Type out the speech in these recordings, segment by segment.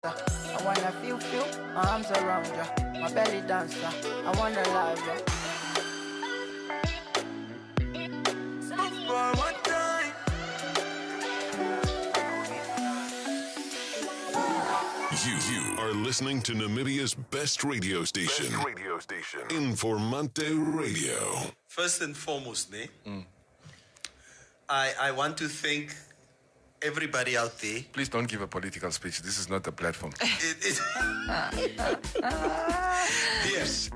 I wanna feel my arms around ya, my belly dancer. I wanna love ya. For one time. You are listening to Namibia's best radio station. Informanté Radio. First and foremost, I want to thank everybody out there. Please don't give a political speech. This is not the platform. This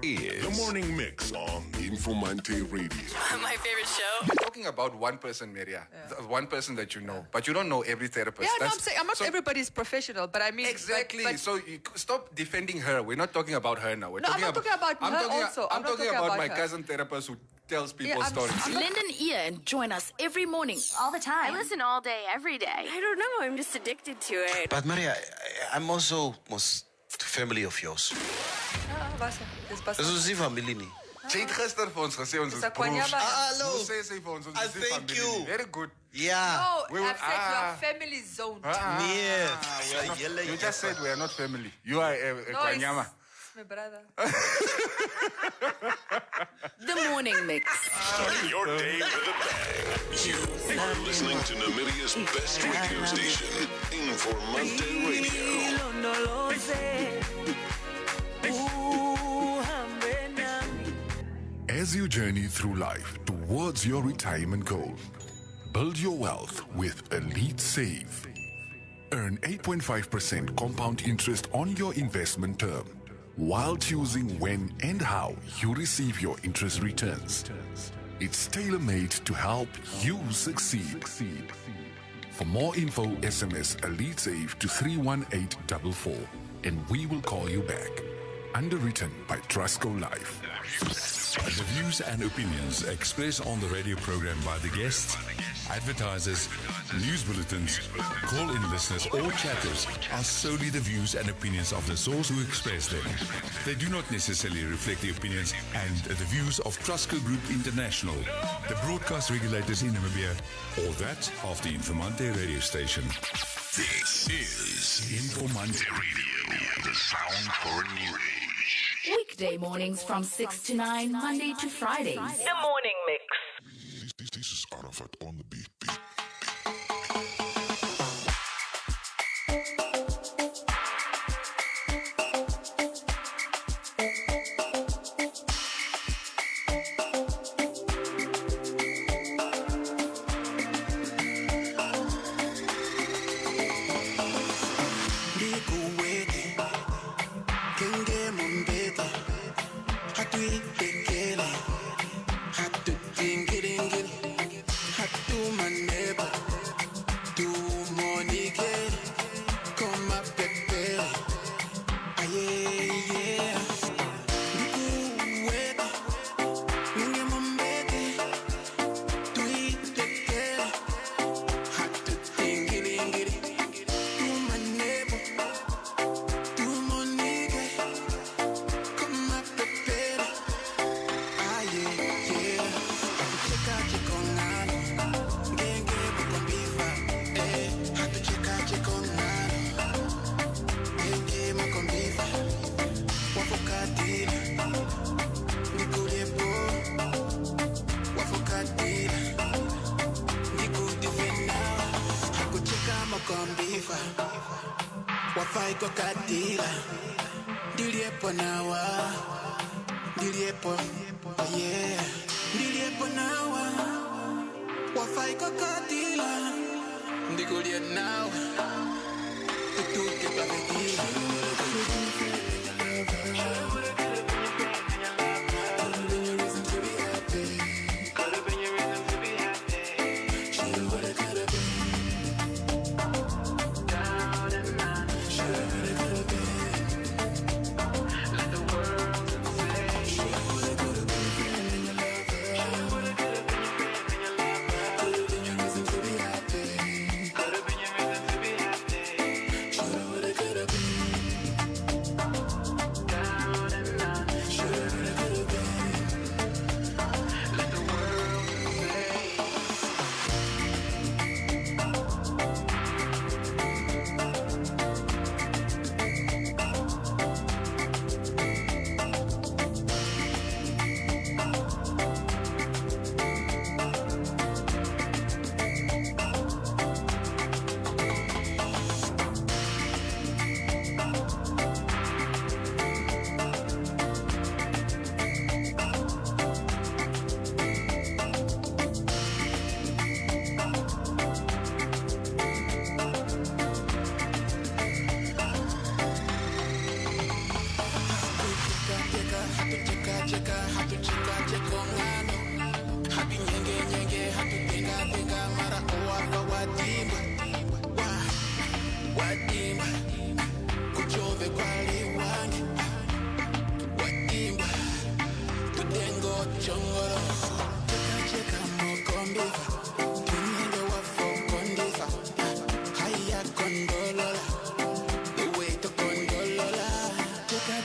is the morning mix on Informanté Radio. My favorite show. You're talking about one person, Maria. The one person that you know. But you don't know every therapist. Yeah, no, I'm saying not everybody's professional, but I mean... Exactly. But so you stop defending her. We're not talking about her now. I'm not talking about her also. I'm talking about my cousin therapist who tells people stories. Lend an ear and join us every morning. All the time. I listen all day, every day. I don't know. I'm just addicted to it. But Maria, I'm also family of yours. Dis is nie familie nie. Sy het gister vir ons gesê ons is broers. Hallo. Hoe sê sy vir ons is nie Thank familie you. nie. Very good. Yeah. No, I've said your family zone. Nee. You just said we are not family. You are a Kwanyama. My brother. The morning mix. Starting your day with a bang. You are listening to Namibia's best radio station, Informanté Radio. As you journey through life towards your retirement goal, build your wealth with Elite Save. Earn 8.5% compound interest on your investment term, while choosing when and how you receive your interest returns. It's tailor-made to help you succeed. For more info, SMS Elite Save to 31844 and we will call you back. Underwritten by Trustco Life. The views and opinions expressed on the radio program by the guests, advertisers, news bulletins, call-in listeners or chatters are solely the views and opinions of the source who express them. They do not necessarily reflect the opinions and the views of Trustco Group International, the broadcast regulators in Namibia, or that of the Informanté radio station. This is Informanté Radio, the sound for a new age. Weekday mornings from 6 to 9, Monday to Fridays. The morning mix. This is Arafat on the beat.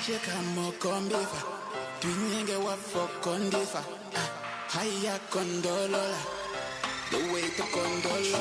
cheka mokombifa Tunyenge wafo kondifa Haya kondolola The way to condolola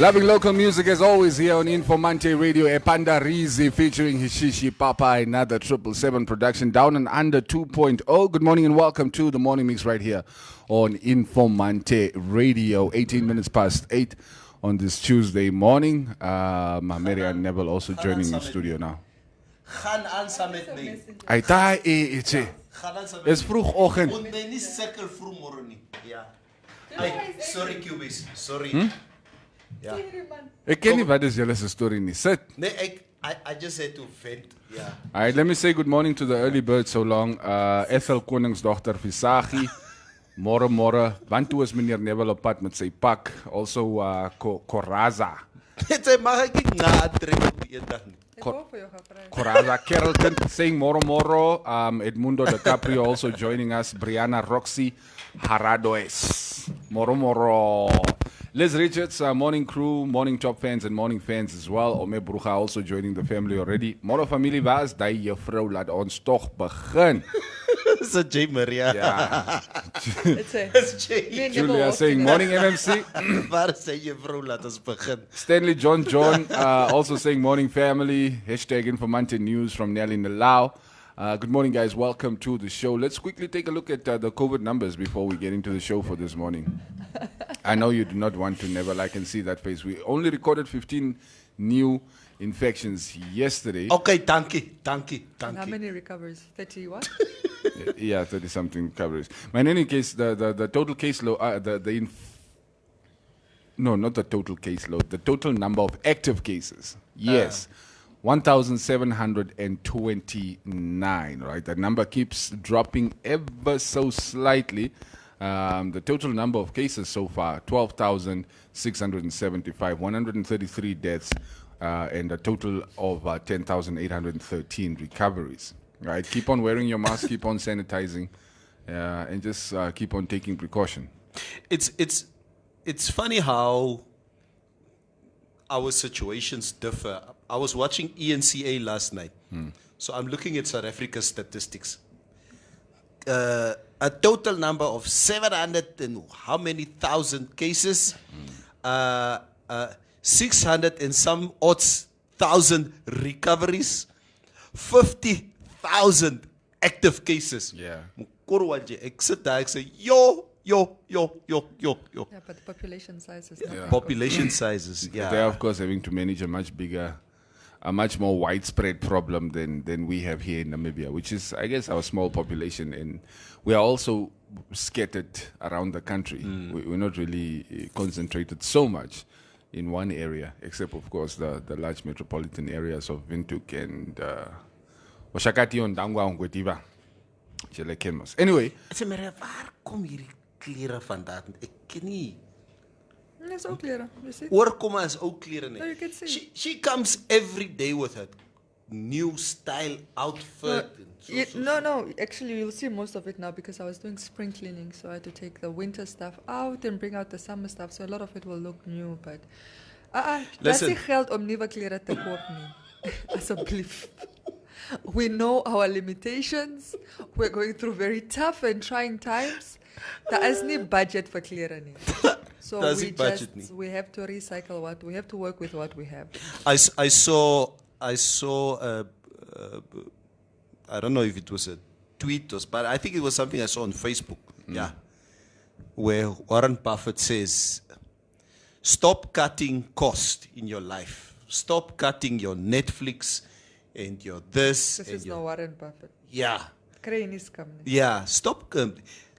Loving local music as always here on Informanté Radio. Epanda Rizi featuring Hishishi Papa, another 777 production down and under 2.0. Good morning and welcome to the morning mix right here on Informanté Radio. 18 minutes past 8 on this Tuesday morning. Mary and Neville also joining in studio now. Gaan aan saam met my. Aita ietsie. Is vroegoggend. Moet my nie sukkel vroegmôre nie. Ja. Ay, sorry Cubis. Sorry. Ja. Ek ken nie wat is julle se storie nie. Sit. Nee, I just had to vent. Yeah. All right, let me say good morning to the early bird so long. Ethel Koningsdogter Visagie. Môre. Want toe is meneer Neville op pad met sy pak. Also Koraza. Dit sê mag ek nie natrek op die eendag nie. Koraza Kerelkind saying moro. Edmundo DiCaprio also joining us. Brianna Roxy Haradoes. Moro. Liz Richards, morning crew, morning top fans and morning fans as well. Ome Brucha also joining the family already. Moro familie was, die juffrou laat ons toch begin. So J. Maria. Yeah. It's J. Julia saying morning MMC. Waar sê juffrou laat ons begin? Stanley John also saying morning family. Hashtag Informanté News from Nelly Nalau. Good morning, guys. Welcome to the show. Let's quickly take a look at the COVID numbers before we get into the show for this morning. I know you do not want to, Neville. I can see that face. We only recorded 15 new infections yesterday. Okay, thank you. How many recovers? 30 what? Yeah, 30-something recoveries. But in any case, the total caseload, not the total caseload, the total number of active cases. Yes. 1,729, right? That number keeps dropping ever so slightly. The total number of cases so far, 12,675, 133 deaths, and a total of 10,813 recoveries. Right? Keep on wearing your mask, keep on sanitizing, and just keep on taking precaution. It's funny how our situations differ. I was watching ENCA last night, so I'm looking at South Africa's statistics. A total number of 700 and how many thousand cases? 600 and some odd thousand recoveries, 50,000 active cases. Yeah. Ek sit daar, ek sê, yo. Yeah, but the population size is not. Yeah. Population sizes, yeah. They're, of course, having to manage a much more widespread problem than we have here in Namibia, which is, I guess, our small population. And we are also scattered around the country. We're not really concentrated so much in one area, except, of course, the large metropolitan areas of Windhoek and Oshakati, Ndangwa, Ngwediva. Julle ken mos. Anyway, Sê maar waar kom hierdie klere vandaan? Ek ken nie. It's ook kleren. You see? Oorkomme is ou klere No, you net. can see. She comes every day with her new style outfit. No. Actually, you'll see most of it now because I was doing spring cleaning, so I had to take the winter stuff out and bring out the summer stuff. So a lot of it will look new, but dat is geld om nieuwe kleren te koop nie. Asseblief. We know our limitations. We're going through very tough and trying times. There is no budget for kleren nie. So we have to recycle what we have to work with what we have. I saw I don't know if it was a tweet or, but I think it was something I saw on Facebook. Yeah, where Warren Buffett says, "Stop cutting cost in your life. Stop cutting your Netflix and your this." This is no Warren Buffett. Yeah. Yeah. Stop.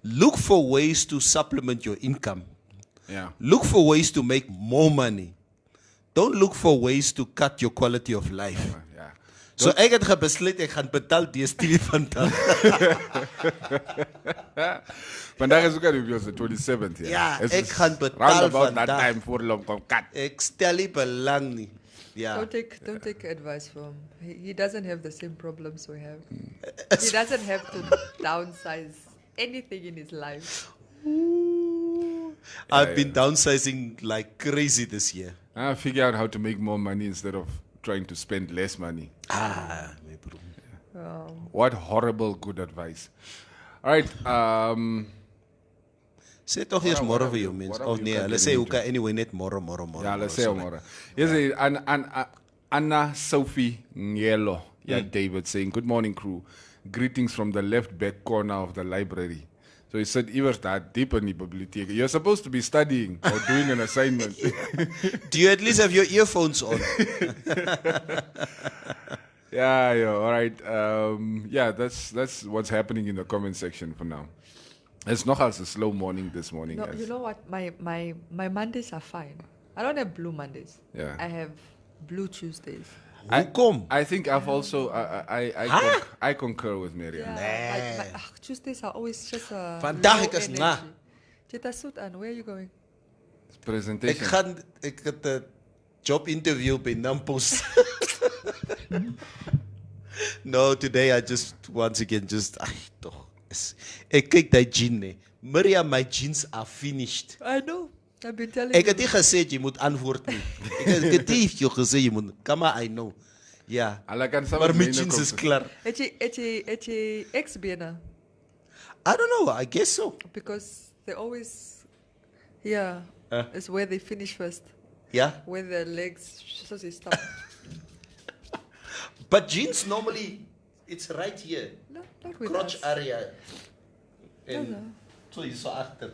Look for ways to supplement your income. yeah. Look for ways to make more money. Don't look for ways to cut your quality of life. Yeah. So ek het besluit ek gaan betaal DStv vandag. Vandag is ook al die 27th. Ja, It's ek gaan betaal round about that vandag. time voor hulle kom kat. Ek stel nie belang nie. Ja. Don't take advice from him. He doesn't have the same problems we have. He doesn't have to downsize anything in his life. I've been downsizing like crazy this year. I figure out how to make more money instead of trying to spend less money. My bro. What horrible good advice. All right. Sê tog eers môre vir jou mense. what Oh have you nee, got hulle getting sê into? hoeka anyway net môre. Ja, let's say more. Yes, Anna Sophie Ngelo. Yeah, David saying, "Good morning, crew. Greetings from the left back corner of the library." So he said, "Iwers that deep in the bibliotheek. You're supposed to be studying or doing an assignment." Do you at least have your earphones on? Yeah, all right. Yeah, that's what's happening in the comment section for now. It's not as a slow morning this morning. No, guys. you know what? My Mondays are fine. I don't have blue Mondays. Yeah. I have blue Tuesdays. Hoekom? I think I've also I concur with Miriam. Yeah, Tuesdays are always just a Vandag low ek is energy. na. Jetta Sutan, where are you going? Presentation. Ek het 'n job interview by Nampos. No, today I just once again ek kyk daai jean nee. Miriam, my jeans are finished. I know. I've been telling Ek het you. nie gesê jy moet antwoord nie. Ek het nie jou gesê jy moet. Come on, I know. Ja. Hulle kan saam Maar met my myne jeans kom is sit. klaar. Het jy ex-benen? I don't know, I guess so. Because they always, it's where they finish first. Yeah. Where their legs, so they stop. But jeans normally it's right here. No, not with Crotch us. area. No. So jy so agter.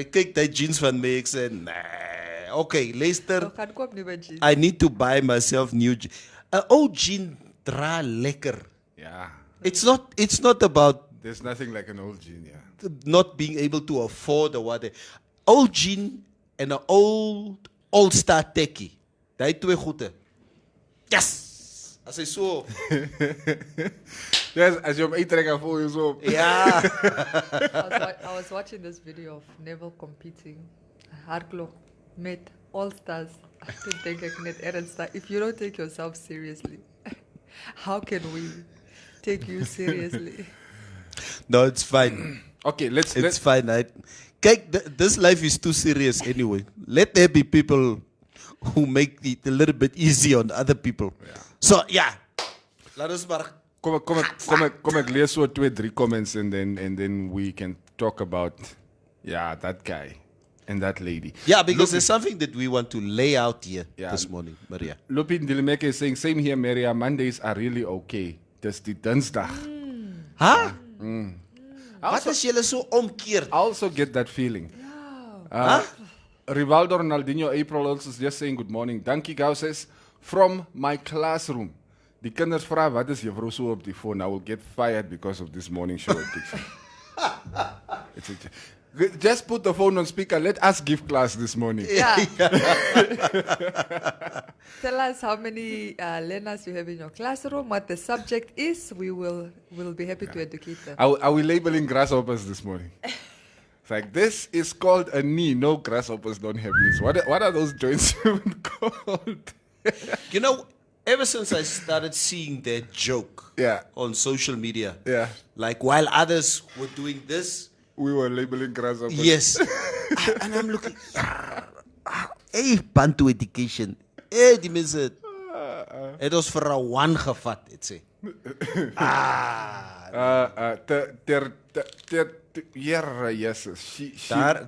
Kyk daai jeans van my, ek sê nee. Okay, luister. No, gaan koop nuwe jeans. I need to buy myself new jeans. 'n Ou jean dra lekker. Yeah. It's not about There's nothing like an old jean, yeah. not being able to afford or what. Old jean and 'n old star tekkie. Daai twee goede. Yes. As hy so. Yes, as jy hom uittrek af voel jy so. Ja. I was watching this video of Neville competing. Hardloop met all stars. Ek dink ek net ernstig. If you don't take yourself seriously, how can we take you seriously? No, it's fine. Okay, let's Fine. Kyk, this life is too serious anyway. Let there be people who make it a little bit easy on other people. Yeah. So, yeah. Laat ons maar Kom ek lees so 2-3 comments and then we can talk about that guy and that lady. Yeah, because there's something that we want to lay out here this morning, Maria. Lupin Dilimeke is saying, same here, Maria. Mondays are really okay. Dis die Dinsdag. Huh? Wat as julle so omkeer? I also get that feeling. Rivaldo Ronaldinho April also is just saying good morning. Dankie Gou says, from my classroom. Die kinders vra wat is juffrou so op die phone? I will get fired because of this morning show. Just put the phone on speaker. Let us give class this morning. Yeah. Tell us how many learners you have in your classroom, what the subject is. We'll be happy to educate them. Are we labeling grasshoppers this morning? It's like, this is called a knee. No, grasshoppers don't have knees. What are those joints even called? You know, ever since I started seeing that joke on social media, like while others were doing this, we were labeling grasshoppers. Yes. And I'm looking, hey, Bantu education. Hey, die mense. Het was vir 'n one gevat, het sê.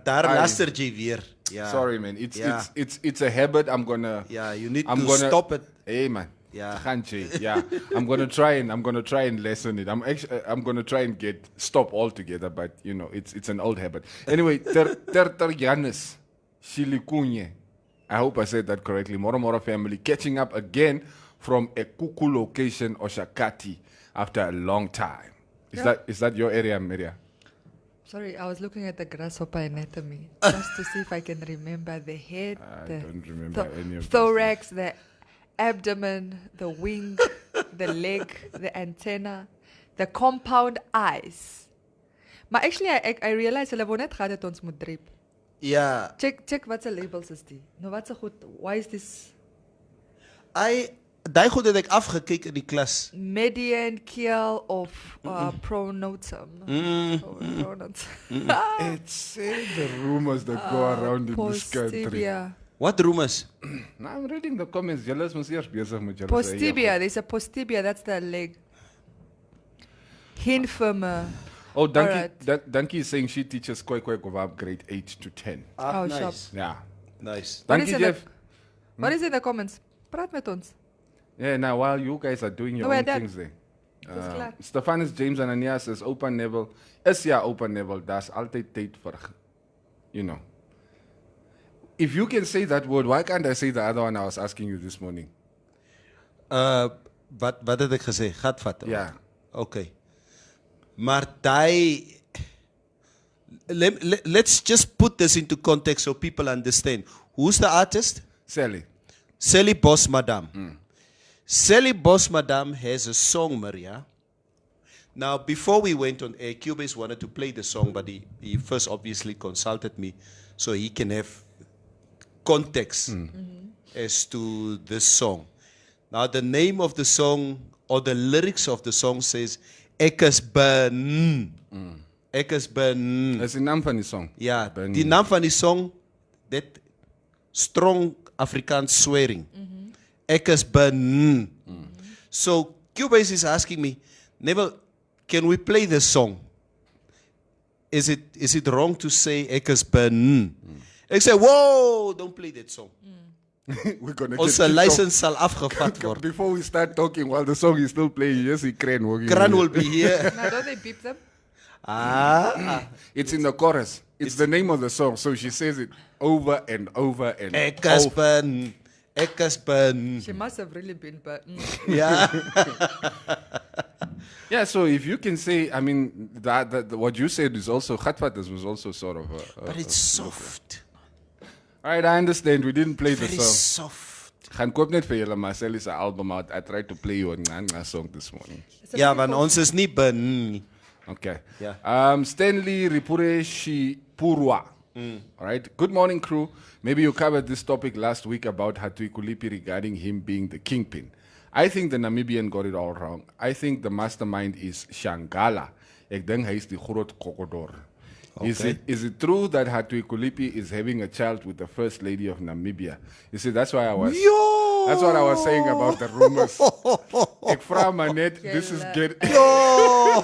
Daar luister jy weer. Ja. Sorry man, it's a habit. I'm gonna you need to stop it. Hey man. Yeah. I'm gonna try and lessen it. I'm gonna try and stop altogether, but you know, it's an old habit. Anyway, Janis Shilikunye. I hope I said that correctly. Moro family catching up again from a Kuku location, Oshakati, after a long time. Is that your area, Maria? Sorry, I was looking at the grasshopper anatomy just to see if I can remember the head, don't remember any of thorax, the abdomen, the wing, the leg, the antenna, the compound eyes. Maar actually, I realized hulle wou net gehad het ons moet drep. Ja. Check wat se labels is die. Nou wat se goed, why is this? Daai goed het ek afgekyk in die klas. Median, keel of pronotum. It's the rumors that go around in this country. What rumors? Now I'm reading the comments. Julle mos eers besig met julle. Posttibia, there's a posttibia, that's the leg. Hinfirma. Oh, Dankie is saying she teaches Koi Kovab grade 8 to 10. Oh, nice. shop. Yeah. Nice. Dankie, Jeff. What is in the comments? Praat met ons. Yeah, now while you guys are doing your own things there. Stefanus James Ananias says open level. Open level. That's altyd tyd vir, you know. If you can say that word, why can't I say the other one I was asking you this morning? Wat het ek gesê? Gatvat. Yeah. Okay. Maar let's just put this into context so people understand. Who's the artist? Sally Boss Madame. Sally Boss Madame has a song, Maria. Now, before we went on air, Cubase wanted to play the song, but he first obviously consulted me so he can have context as to this song. Now, the name of the song or the lyrics of the song says, Ek is ben. Ek is ben. That's the naam van die song. Ja, die naam van die song, that strong Afrikaans swearing. Ek is ben. So Cubase is asking me, Neville, can we play this song? Is it wrong to say ek is ben? Ek say, whoa, don't play that song. We're gonna Ons license sal afgevat word. Before we start talking, while the song is still playing, you just see Crane walking. Crane will be here. Now, don't they beep them? It's in the chorus. It's the name of the song, so she says it over and over and Ek is ben. Ek is ben. She must have really been, but yeah. Yeah, so if you can say, I mean, that what you said is also Gatvatas was also sort of but it's soft. All right, I understand. We didn't play Very the song. Soft. Gaan koop net vir julle Marcel se album out. I tried to play you a song this morning. Ja, want ons is nie ben. Okay. Yeah. Stanley Ripureshi Purwa. All right. Good morning, crew. Maybe you covered this topic last week about Hatui Kulipi regarding him being the kingpin. I think the Namibian got it all wrong. I think the mastermind is Shangala. Ek dink hy is die groot kokodor. Okay. Is it true that Hatui Kulipi is having a child with the first lady of Namibia? You see, that's why I was. That's what I was saying about the rumors. Ek vra maar net, this is good. Yo.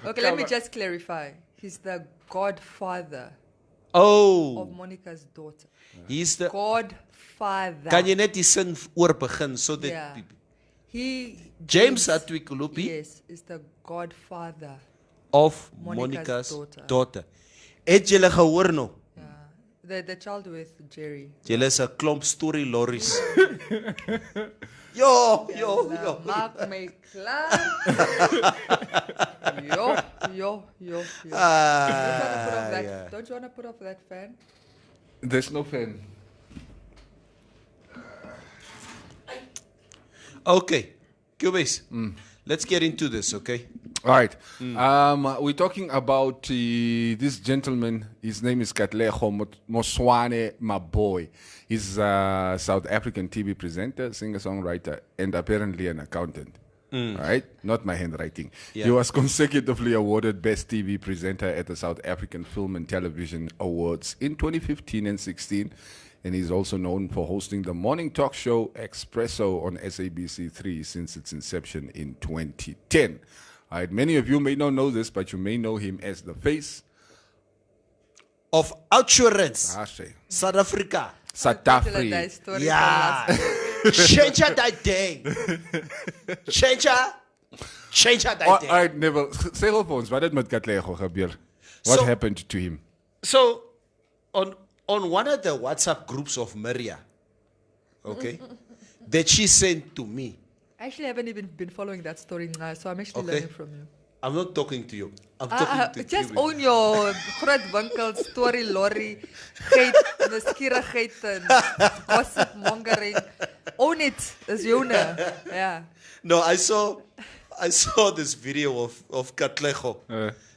Okay, let me just clarify. He's the godfather of Monica's daughter. He's the godfather. Kan jy net die sin oor begin so dat James Hatui Kulipi is the godfather of Monica's daughter. Het julle gehoor nou? The child with Jerry. Julle is 'n klomp story lorries. Yo. Maak my klaar. Yo. Don't you want to put off that fan? There's no fan. Okay, Cubase. Let's get into this, okay? All right. We're talking about this gentleman. His name is Katlego Moswane Maboy. He's a South African TV presenter, singer-songwriter, and apparently an accountant. All right? Not my handwriting. Yeah. He was consecutively awarded Best TV Presenter at the South African Film and Television Awards in 2015 and 16. And he's also known for hosting the morning talk show Expresso on SABC3 since its inception in 2010. All right, many of you may not know this, but you may know him as the face of Outsurance, South Africa. South Africa. Yeah. Change that day. Change that All day. right, Neville, say op ons, wat het met Katlego gebeur? What happened to him? So, on one of the WhatsApp groups of Maria, okay, that she sent to me. I actually haven't even been following that story now, so I'm actually learning from you. I'm not talking to you. I'm talking to just you. own your groot winkel story lorry, geit, nuuskierigheid en gossip mongering. Own it, as you know. Yeah. No, I saw this video of Katlego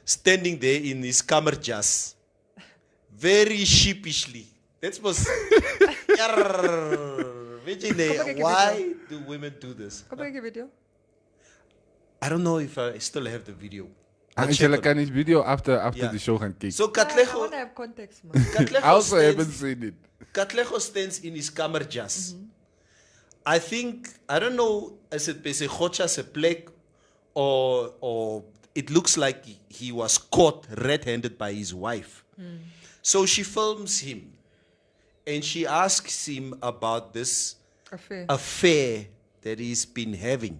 standing there in his kamerjas, very sheepishly. That was. Why do women do this? Come back a video. I don't know if I still have the video. Angela kan his video after the show gaan kyk. So I Katlego, want to have context, man. I also haven't seen it. Katlego stands in his kamerjas. I think, I don't know, as it is a plek or it looks like he was caught red-handed by his wife. So she films him and she asks him about this affair that he's been having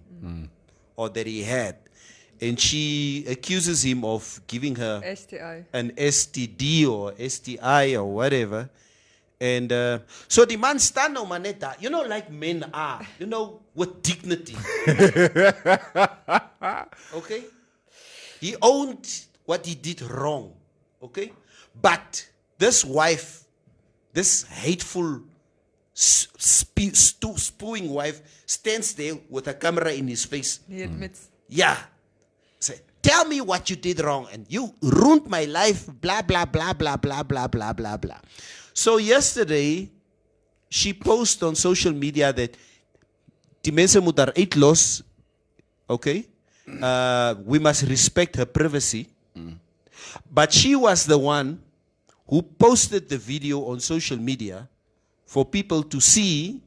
or that he had. And she accuses him of giving her STI. an STD or STI or whatever. And so the man stand on maneta, you know, like men are, you know, with dignity. Okay? He owned what he did wrong. Okay? But this wife, this hateful, spewing wife, stands there with a camera in his face. He admits. Yeah. Say, tell me what you did wrong and you ruined my life, blah, blah, blah, blah, blah, blah, blah, blah, blah. So yesterday, she posted on social media that die mense moet haar uitlos, okay? We must respect her privacy. But she was the one who posted the video on social media for people to see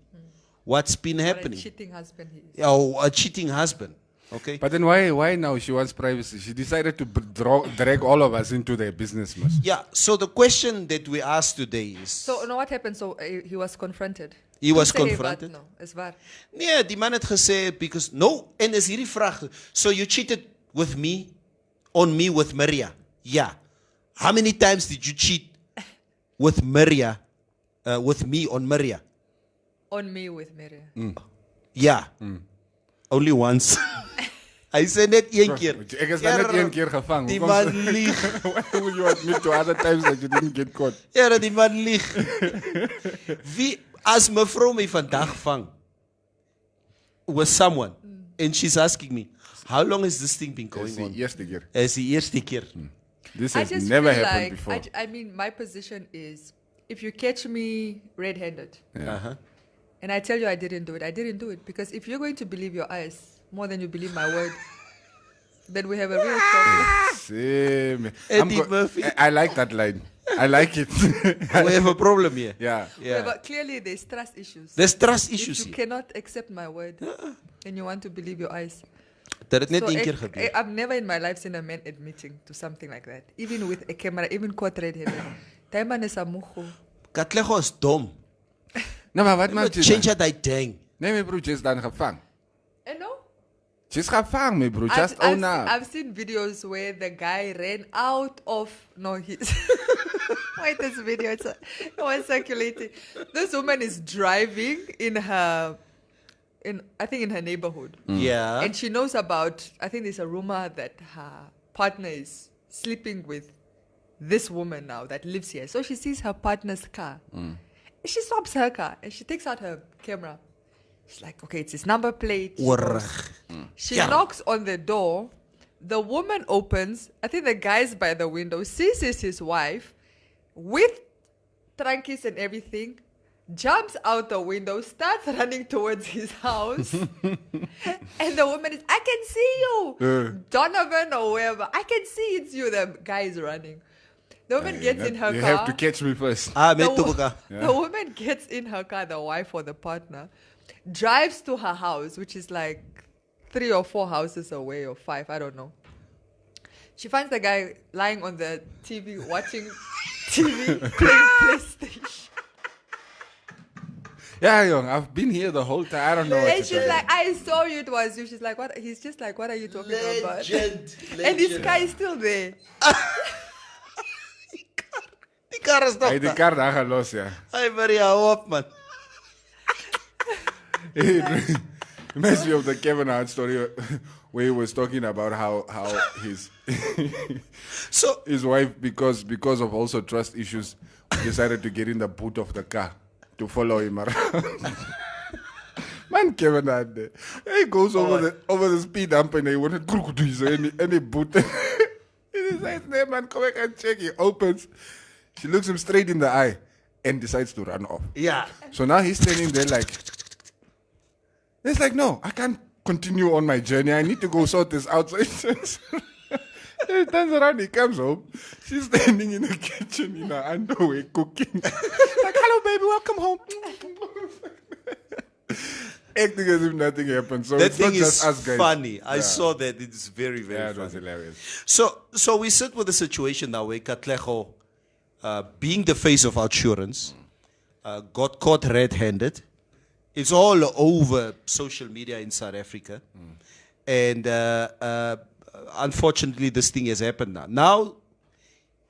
what's been happening. What a cheating husband he is. Oh, a cheating husband. Okay. But then why now she wants privacy? She decided to drag all of us into their business. Yeah, so the question that we asked today is... So, what happened? So, he was confronted. He was Toe sê hy confronted. Wat, no, is waar. Nee, die man het gesê, because, no, en is hierdie vraag, so you cheated with me, on me with Maria? Yeah. How many times did you cheat with Maria, with me on Maria? On me with Maria. Yeah. Only once. Hy sê net een keer. Ek is dan net een keer gevang. Die man lieg. Why would you admit to other times that you didn't get caught? Ja, die man lieg. Wie, as mevrou my vandag vang with someone, and she's asking me, how long has this thing been going on? Eerste keer. Is die eerste keer. This I has just never feel happened like, before. I mean, my position is, if you catch me red-handed, and I tell you I didn't do it, because if you're going to believe your eyes more than you believe my word, then we have a real problem. Same. Eddie Murphy. I like that line. I like it. We have a problem here. Yeah. Yeah, but clearly there's trust issues. There's trust issues If you here. cannot accept my word, and you want to believe your eyes. Dat het net So een keer gebeur. I've never in my life seen a man admitting to something like that, even with a camera, even caught red-handed. That man is a mucho. Katlego is dom. Nou, maar wat maakt je Change dan? dat ding. Nee, mijn broer, je is dan gevangen. You know? Je is gevangen, mijn broer. Just own up. I've seen videos where the guy ran out of Wait, this video, it was circulating. This woman is driving in her neighborhood. Yeah. And she knows about, I think there's a rumor that her partner is sleeping with this woman now that lives here. So she sees her partner's car. She stops her car and she takes out her camera. She's like, okay, it's his number plate. She knocks on the door. The woman opens. I think the guy's by the window, sees it's his wife with trunkies and everything, jumps out the window, starts running towards his house. And the woman is, I can see you, Donovan or whoever. I can see it's you. The guy is running. The woman gets in her car. You have to catch me first. The woman gets in her car, the wife or the partner, drives to her house, which is like 3 or 4 houses away or 5, I don't know. She finds the guy lying on the TV, watching TV, playing PlayStation. Yeah, young, I've been here the whole time. I don't know what And to she's tell like, I saw you, it was you. She's like, what? He's just like, what are you talking about? And this guy is still there. Die kar is nog Hy het die daar. kar daar gelos, ja. Hy Maria, hou op man. It reminds me of the Kevin Hart story where he was talking about how his his wife, because of also trust issues, decided to get in the boot of the car to follow him around. Man, Kevin Hart, he goes over the speed hump and he wanted any boot. He decides, "Nee, man, come back and check." He opens. She looks him straight in the eye and decides to run off. Yeah. So now he's standing there like, it's like, no, I can't continue on my journey. I need to go sort this out. So he turns around, he comes home. She's standing in the kitchen in her underwear cooking. Like, hello, baby, welcome home. Acting as if nothing happened. So That it's not thing just is us guys. funny. I Yeah. saw that. It's very, very Yeah, it funny. was hilarious. So we sit with a situation now where Katlego, being the face of outsurance, got caught red-handed. It's all over social media in South Africa. And unfortunately, this thing has happened now. Now,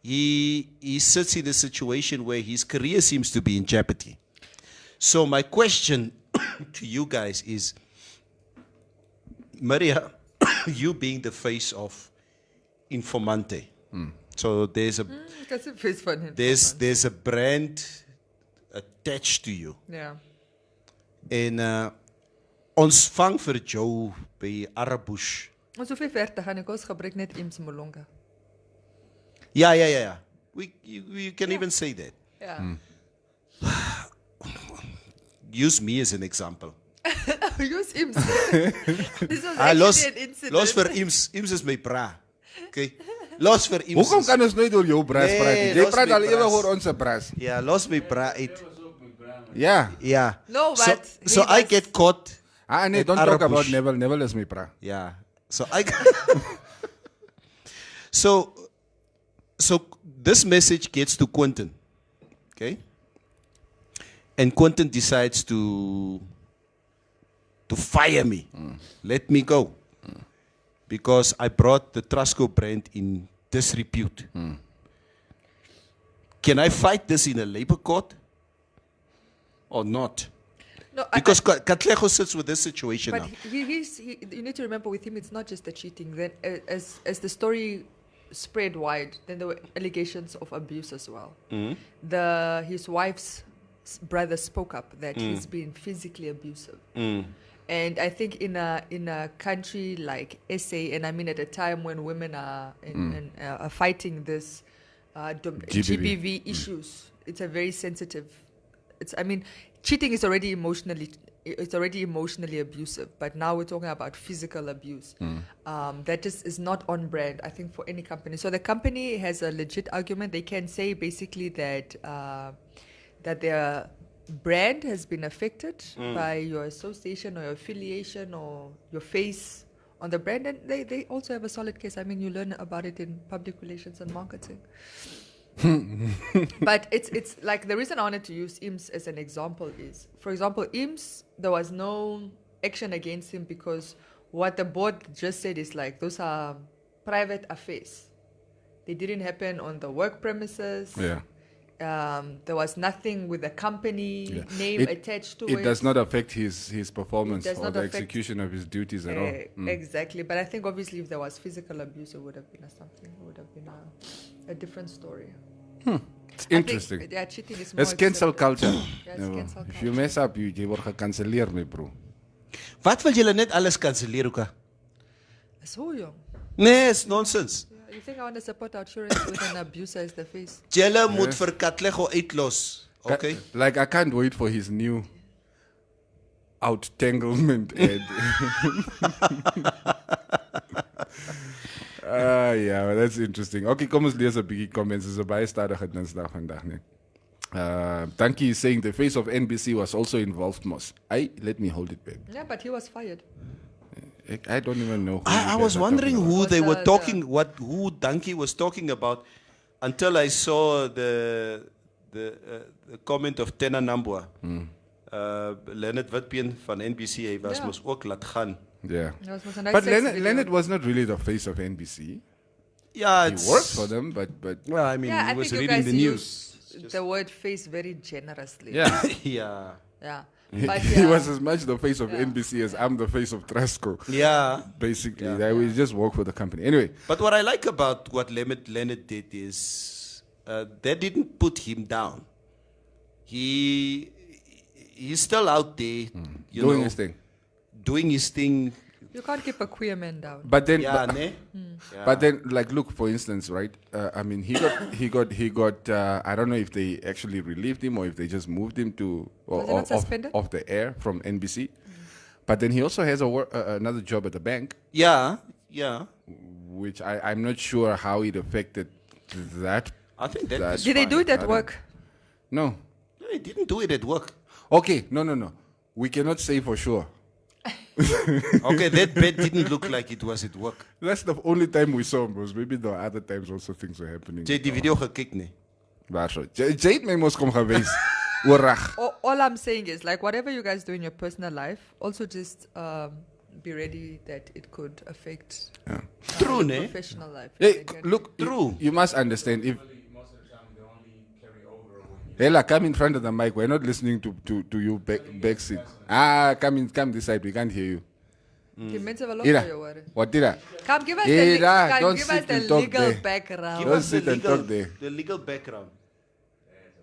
he sits in a situation where his career seems to be in jeopardy. So my question to you guys is, Maria, you being the face of Informanté. So there's a there's a brand attached to you. Yeah. En ons vang vir jou by Arabush. Ons hoef nie ver te gaan, ons gebruik net Ims Molonga. Ja. We can even say that. Yeah. Use me as an example. Use Ims. This was actually Los an incident. vir Ims. Ims is my bra. Okay. Los vir Ims. Hoekom kan ons nooit oor jou bras praat? Nee, Jy los praat my al ewig bras. oor ons bras. Ja, los my bra uit. Ja. Ja. No, So, but so he I was- get caught. Nee, at don't talk Arabush. about Neville. Neville is my bra. Yeah. So so this message gets to Quentin. Okay? And Quentin decides to fire me. Let me go. Because I brought the Trusco brand in disrepute. Can I fight this in a labor court or not? No, Because Katlego sits with this situation But now. you need to remember with him, it's not just the cheating. Then, as the story spread wide, then there were allegations of abuse as well. His wife's brother spoke up that he's been physically abusive. And I think in a country like SA, and I mean at a time when women are are fighting this GBV issues, it's a very sensitive. Cheating is already emotionally abusive, but now we're talking about physical abuse. That just is not on brand, I think, for any company. So the company has a legit argument. They can say basically that their brand has been affected by your association or your affiliation or your face on the brand, and they also have a solid case. I mean, you learn about it in public relations and marketing. But it's like the reason I wanted to use IMS as an example is, for example, IMS, there was no action against him because what the board just said is like, those are private affairs. They didn't happen on the work premises. Yeah. There was nothing with the company name attached to it. It does not affect his performance It does or not the affect- execution of his duties at all. Exactly. But I think obviously if there was physical abuse, it would have been something. It would have been a different story. It's interesting. I think, cheating is more It's cancel culture. It's cancel If you mess up, you word gekanselleer, my bro. Wat wil julle net alles kanselleer, Oka? So young. Nee, it's nonsense. Yeah, you think I want to support our children with an abuser as the face? Julle moet vir Katlego uitlos. Okay? Like, I can't wait for his new outanglement ad. Yeah, that's interesting. Okay, kom ons lees 'n bietjie comments. Dis 'n baie stadige Dinsdag vandag, nee. Dankie is saying the face of NBC was also involved, Mos. Let me hold it back. Yeah, but he was fired. I don't even know. I was wondering who they were talking, who Dankie was talking about, until I saw the comment of Tena Nambwa. Leonard Witbeen van NBC, hy was mos ook laat gaan. Yeah. That was a nice But sex video. Leonard was not really the face of NBC. Yeah, He worked for them, but well, I mean, Yeah, he I was think you reading guys the news. use the word face very generously. yeah. Yeah. Yeah. He But was as much the face of NBC as I'm the face of Trasco. Yeah. Basically, we just work for the company. Anyway, But what I like about what Leonard did is they didn't put him down. He's still out there, you doing know, his thing. doing his thing. you can't keep a queer man down. But then, Yeah, but, ne? but then, like, look, for instance, right? I mean, he got. I don't know if they actually relieved him or if they just moved him to Was he not suspended? off the air from NBC. But then he also has another job at the bank, Yeah. which I'm not sure how it affected that. I think that is Did they do it I at don't- work? No. No, he didn't do it at work. Okay, no. We cannot say for sure. Okay, that bed didn't look like it was at work. That's the only time we saw him. Was maybe there were other times also things were happening. Jy het die video gekyk nie. Waar so? Jade my mos kom gewees. Oorrag. All I'm saying is, like, whatever you guys do in your personal life, also just be ready that it could affect True, your ne? professional life. Hey, Again. look, True. You must understand if. Hela, come in front of the mic. We're not listening to you back seat. Come this side. We can't hear you. Die mense wil ook Ira, vir jou hoor. what did I? Come give us Ira, don't give us sit the and talk legal there. background. Don't sit and talk there. The legal background.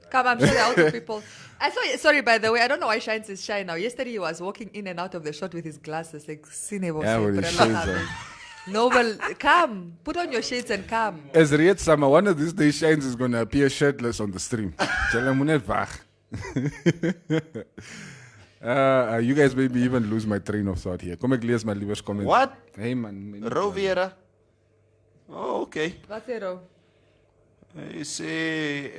Come, I'm sure there are also people. I saw. Sorry, by the way, I don't know why Shines is shy now. Yesterday he was walking in and out of the shot with his glasses, like Cinebo. Yeah, with his shades on. Noble, come, put on your shades and come. As Riet Summer, one of these days, Shines is going to appear shirtless on the stream. Tell him net wag. You guys maybe even lose my train of thought here. Kom ek lees my liewers comment. What? Hey man. Rovera. Oh, okay. Wat sê Ro? You say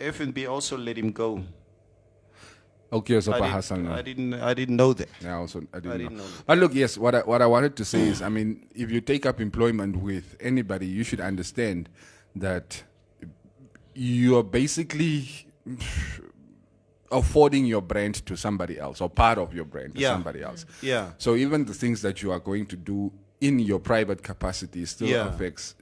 F&B also let him go. Okay, so I didn't know that. Yeah, also I didn't know. know that. But look, yes, what I wanted to say is, I mean, if you take up employment with anybody, you should understand that you are basically affording your brand to somebody else, or part of your brand to somebody else. Yeah. So even the things that you are going to do in your private capacity still affects,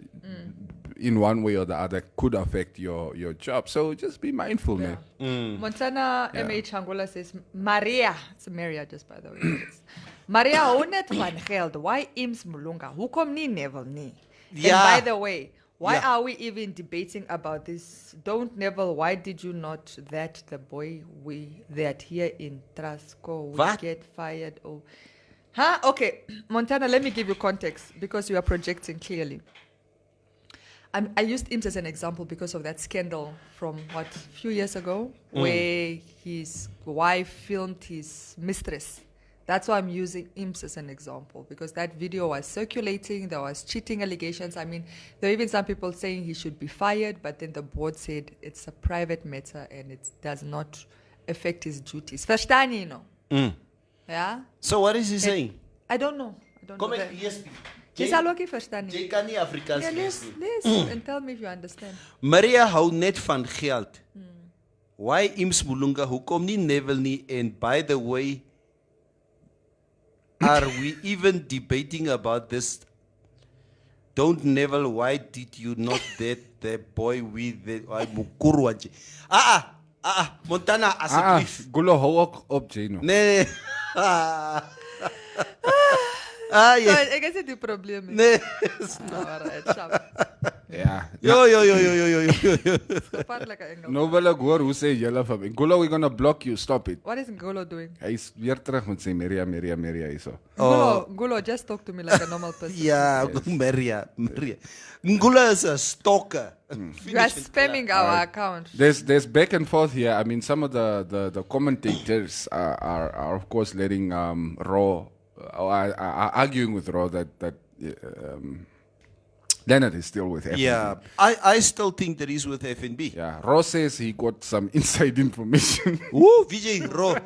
in one way or the other, could affect your job. So just be mindful, man. Montana MH Angola says, Maria, it's Maria just by the way. It's, Maria, hou net van geld. Why Ims Mulunga? Hoekom nie Neville nie? Yeah. And by the way, why are we even debating about this? Don't Neville, why did you not that the boy that here in Trasco would get fired? Oh, huh? Okay, Montana, let me give you context because you are projecting clearly. I used Ims as an example because of that scandal from a few years ago where his wife filmed his mistress. That's why I'm using Ims as an example, because that video was circulating, there was cheating allegations. I mean, there were even some people saying he should be fired, but then the board said it's a private matter and it does not affect his duties. Verstaan je, Yeah? So what is he saying? I don't know. Kom know. ek lees. Jy sal ook nie verstaan nie. Jy kan nie Afrikaans Yeah, lees lees nie. and tell me if you understand. Maria hou net van geld. Why Ims Mulunga, hoekom nie Neville nie? And by the way, are we even debating about this? Don't Neville, why did you not date the boy with the Mukurwaji? Montana, asseblief. Gulo hou ook op, Jeno. Nee. Ik heb het die probleem. Nee. Ja. Yo. Gevaarlijke Engels. Nou wil ek hoor hoe sê julle van my. Gulo, we're gonna block you. Stop it. What is Ngolo doing? Hy is weer terug met sy Maria hierso. Gulo, just talk to me like a normal person. Ja, Maria. Ngula is a stalker. You are spamming our account. There's back and forth here. I mean, some of the commentators are of course letting Raw are arguing with Raw that Leonard is still with FNB. Yeah, I still think that he's with FNB. Yeah, Raw says he got some inside information. Ooh, Vijay Raw.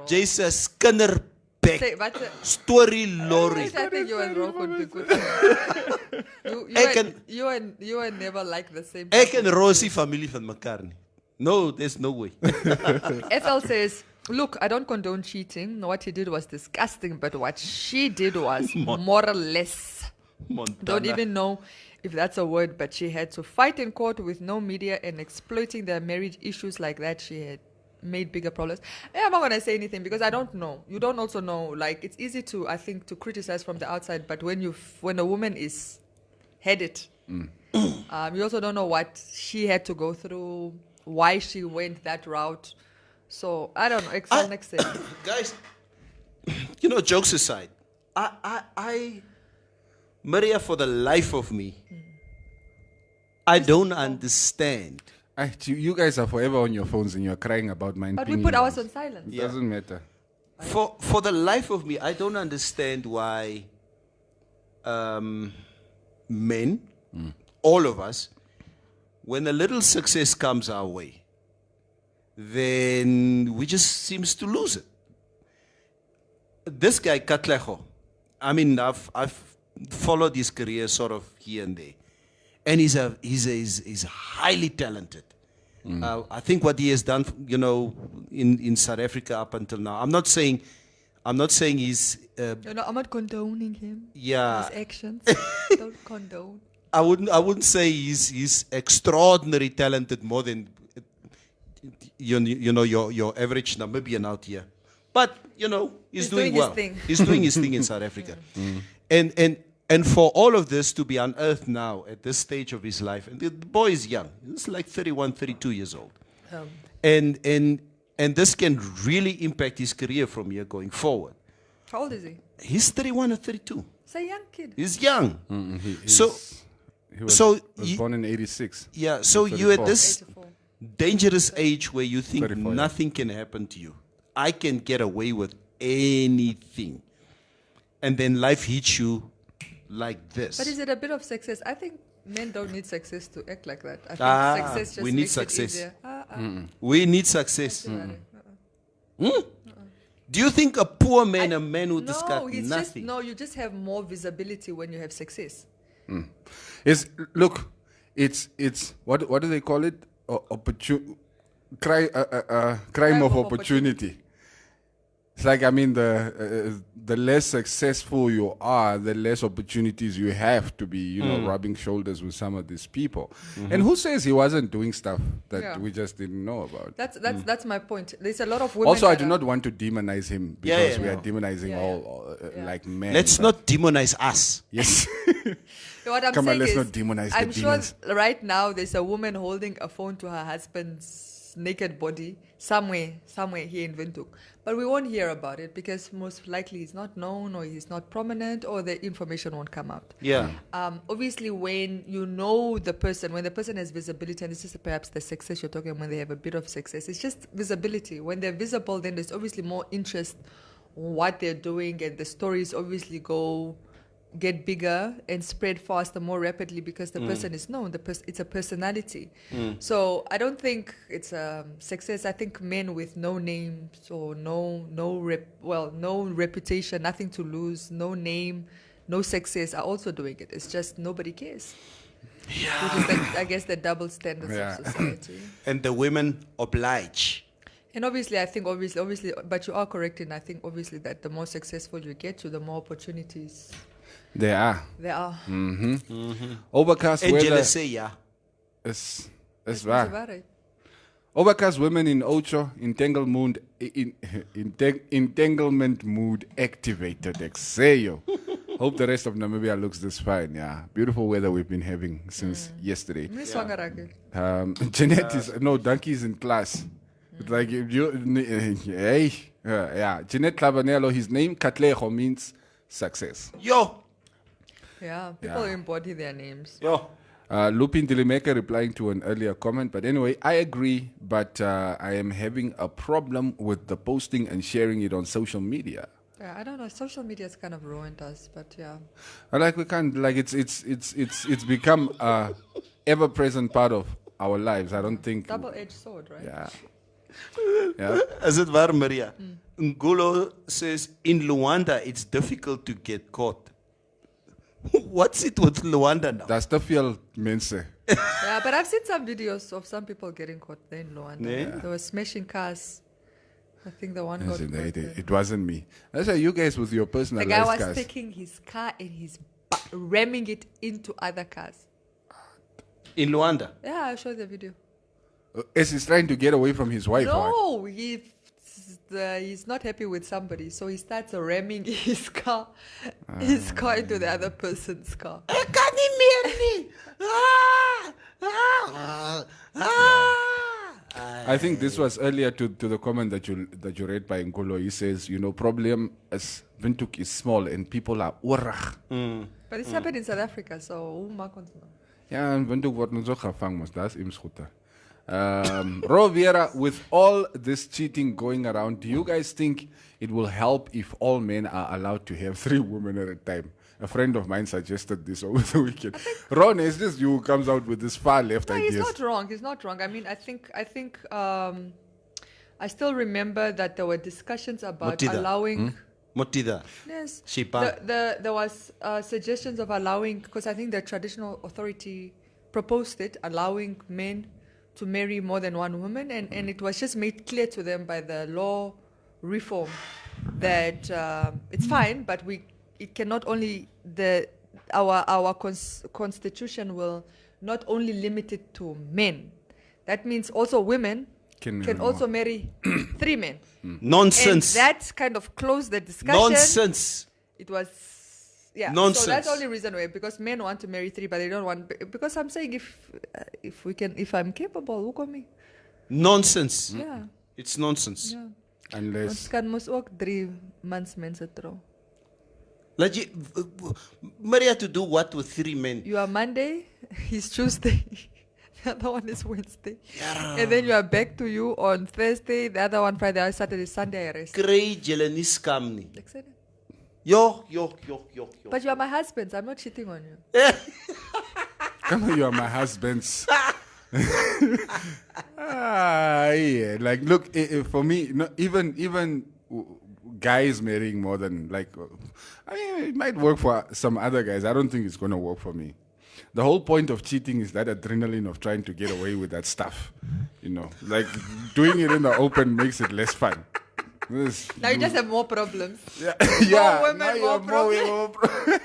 Jesus Skinner Beck. Story Lorry. I think you and Raw could be good. You and never like the same. Ek en Rosie familie van mekaar nie. No, there's no way. FL says, look, I don't condone cheating. What he did was disgusting, but what she did was more or less. Montana. Don't even know if that's a word, but she had to fight in court with no media and exploiting their marriage issues like that. She had made bigger problems. I'm not going to say anything because I don't know. You don't also know. Like, it's easy to, I think, to criticize from the outside, but when a woman is headed, you also don't know what she had to go through, why she went that route. So, I don't know. Excel next thing. Guys, jokes aside, I Maria, for the life of me, I don't understand. You guys are forever on your phones and you're crying about mine. But we put ours on silent. It doesn't matter. For the life of me, I don't understand why men, all of us, when a little success comes our way, then we just seems to lose it. This guy, Katlejo, I mean, I've followed his career sort of here and there, and he's highly talented. I think what he has done, in South Africa up until now. I'm not saying he's. I'm not condoning him. Yeah. His actions. Don't condone. I wouldn't say he's extraordinarily talented more than your average Namibian out here. But he's doing well. His thing. He's doing his thing in South Africa. And for all of this to be unearthed now at this stage of his life, and the boy is young. He's like 31, 32 years old. And this can really impact his career from here going forward. How old is he? He's 31 or 32. He's a young kid. He's young. He was born in 86. Yeah, so you're at this 84. dangerous age where you think 34, nothing can happen to you. I can get away with anything. And then life hits you like this. But is it a bit of success? I think men don't need success to act like that. I think success just we need makes success. it easier. We need success. Do you think a poor man, a man who just got nothing? You just have more visibility when you have success. It's what do they call it? Crime of opportunity. It's like, I mean, the less successful you are, the less opportunities you have to be, rubbing shoulders with some of these people. And who says he wasn't doing stuff that we just didn't know about? That's my point. There's a lot of women. Also, I do not want to demonize him because we are demonizing all like men. Let's not demonize us. Yes. What I'm Come saying on, let's is, not demonize I'm the sure demons. right now there's a woman holding a phone to her husband's naked body somewhere here in Windhoek. But we won't hear about it because most likely he's not known or he's not prominent or the information won't come out. Yeah. Obviously, when you know the person, when the person has visibility, and this is perhaps the success you're talking about, when they have a bit of success, it's just visibility. When they're visible, then there's obviously more interest in what they're doing, and the stories obviously get bigger and spread faster, more rapidly because the person is known. It's a personality. So I don't think it's a success. I think men with no names or no reputation, nothing to lose, no name, no success are also doing it. It's just nobody cares. Yeah. Which is, I guess, the double standards of society. And the women oblige. And obviously, I think obviously, but you are correct in I think obviously that the more successful you get to, the more opportunities They are. They are. Overcast Angela weather. say yeah. It's It's right. about it. Overcast women in Ocho, entanglement mood activated. Exeyo. Hope the rest of Namibia looks this fine. Yeah, beautiful weather we've been having since yesterday. Jeanette is Donkey's in class. It's like if you, Jeanette Clavanello. His name Katlejo means success. Yo. Yeah, people embody their names. Yo. Lupin Dilimeka replying to an earlier comment. But anyway, I agree, but I am having a problem with the posting and sharing it on social media. Yeah, I don't know. Social media has kind of ruined us, but yeah. We can't, it's become a ever-present part of our lives. I don't think. Double-edged sword, right? Yeah. Yeah. As it were, Maria. Ngulo says in Luanda it's difficult to get caught. What's it with Luanda now? That's the feel mense. Yeah, but I've seen some videos of some people getting caught there in Luanda. Yeah. They were smashing cars. I think the one got caught there. It wasn't me. That's why you guys with your The personalized guy was cars. taking his car and he's ramming it into other cars. In Luanda? Yeah, I'll show the video. As he's trying to get away from his wife. No, he's not happy with somebody, so he starts ramming his car into the other person's car. I think this was earlier to the comment that you read by Nkolo. He says, problem as Windhoek is small and people are urag. But it's happened in South Africa, so who maakt ons nou? Ja, en Windhoek wordt nog zo gevangen, mos. Dat is immers goed. Roviera, with all this cheating going around, do you guys think it will help if all men are allowed to have 3 women at a time? A friend of mine suggested this over the weekend. Ron, is this you who comes out with this far left No, ideas? he's not wrong. He's not wrong. I mean, I think I still remember that there were discussions about Motida. allowing. Motida. Yes. Shipa. There was suggestions of allowing, because I think the traditional authority proposed it, allowing men to marry more than one woman, and it was just made clear to them by the law reform that it's fine, but it cannot only our constitution will not only limit it to men. That means also women can also marry 3 men. Nonsense. And that kind of closed the discussion. Nonsense. It was, Nonsense. So that's the only reason why, because men want to marry 3, but they don't want, because I'm saying if I'm capable, look at me. Nonsense. Yeah. It's nonsense. Yeah. Unless. Ons kan mos ook 3 mans mense trou. Like Maria to do what with 3 men? You are Monday, he's Tuesday, the other one is Wednesday. Yeah. And then you are back to you on Thursday, the other one Friday, Saturday, Sunday, I rest. Kry julle nie skam nie. Exactly. Yo. But you are my husband, so I'm not cheating on you. Come on, you are my husband's. Yeah. Like, look, for me, even guys marrying more than, it might work for some other guys. I don't think it's going to work for me. The whole point of cheating is that adrenaline of trying to get away with that stuff. Like doing it in the open makes it less fun. Now you just have more problems. Yeah. More women, now you more have problems.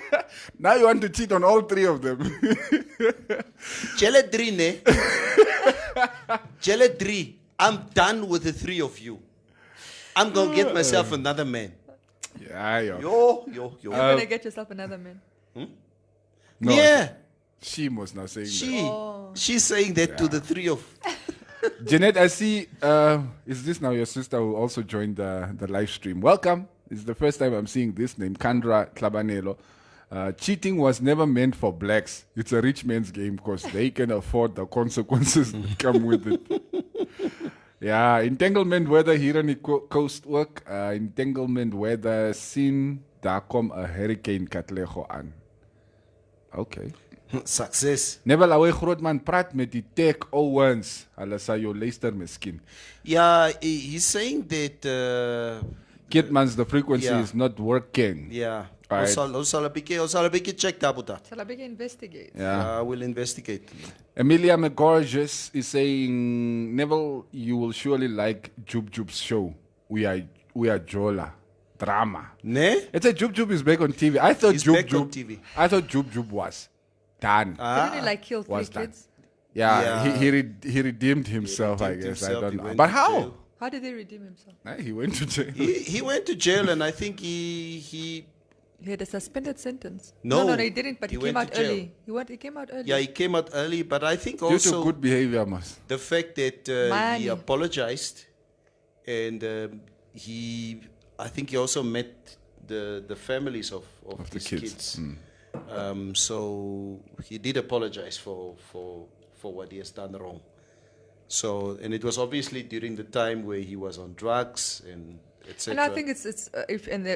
Now you want to cheat on all 3 of them. Julle 3 ne? Julle 3. I'm done with the 3 of you. I'm going to get myself another man. Yeah. Yo. You're going to get yourself another man. No, Yeah. She was now saying that. She's saying that to the 3 of. Jeanette, I see, is this now your sister who also joined the live stream? Welcome. It's the first time I'm seeing this name, Kandra Clabanelo. Cheating was never meant for blacks. It's a rich man's game because they can afford the consequences that come with it. Yeah, entanglement weather here on the coast work. Entanglement weather sien daar kom 'n hurricane Katlego aan. Okay. Success. Never away groot man praat met die tech Owens. Hulle sal jou luister miskien. Yeah, he's saying that Kitmans, the frequency is not working. Yeah. Right. Ons sal 'n bietjie check daar boeta. Shall I begin investigate? Yeah. We'll investigate. Emilia McGorgeous is saying, Neville, you will surely like Jub Jub's show. We are Jola. drama. Ne? It's a Jub Jub is back on TV. I thought He's Jub back on Jub. TV. I thought Jub Jub was done. Didn't he like kill 3 was done. kids? Yeah, Yeah. he redeemed himself. I redeemed guess himself. I don't He know. went But to how? jail. How did he redeem himself? He went to jail. He went to jail, and I think he He had a suspended sentence. No, he didn't. But he he came went out to jail. early. He came out early. he came out early, but I think Due to also good behavior, Mas. the fact that he Money. apologized, and I think he also met the families of the his kids. kids. So he did apologize for what he has done wrong. So, and it was obviously during the time where he was on drugs and etc. And I think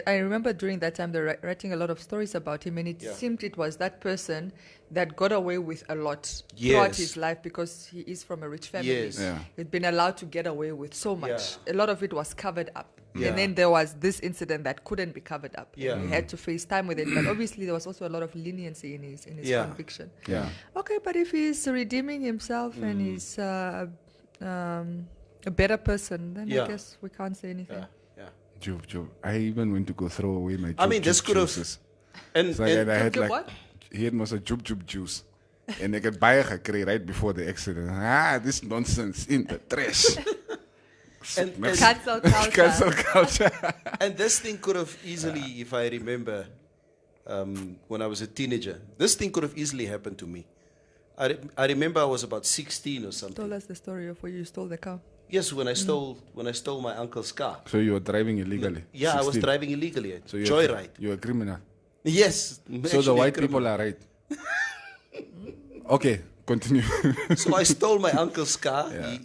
I remember during that time they're writing a lot of stories about him, and it seemed it was that person that got away with a lot throughout Yes. his life because he is from a rich family. Yes. Yeah. He'd been allowed to get away with so much. Yeah. A lot of it was covered up. Yeah. And then there was this incident that couldn't be covered up. Yeah. He had to face time with it. But obviously there was also a lot of leniency in his Yeah. conviction. Yeah. Okay, but if he's redeeming himself and he's a better person, then Yeah. I guess we can't say anything. Yeah. Jub Jub. I even went to go throw away my. I mean, Jub this Jub could have- juices. And, So I had Jub like what? he had most a Jub Jub juice, and I got baie gekry right before the accident. This nonsense in the trash. and, Cancel culture. Cancel culture. and this thing could have easily, if I remember, when I was a teenager, this thing could have easily happened to me. I remember I was about 16 or something. Told us the story of where you stole the car. Yes, when I stole my uncle's car. So you were driving illegally. Yeah, I was 16. driving illegally. So Joyride. You're a criminal. Yes. So actually the a white criminal. people are right. Okay, continue. So I stole my uncle's car. Yeah.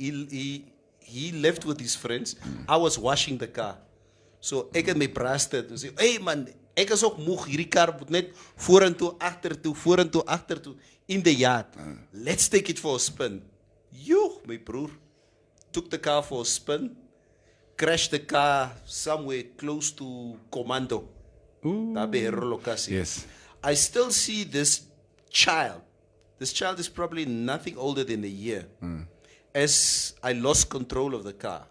He left with his friends. I was washing the car. So ek het my braste toe sê, "Hey man, ek is ook moeg hierdie kar moet net vorentoe, agtertoe in the yard. Let's take it for a spin." Joh, my broer took the car for a spin. Crashed the car somewhere close to Commando. Daar by Herolokasi. Yes. I still see this child. This child is probably nothing older than a year. As I lost control of the car.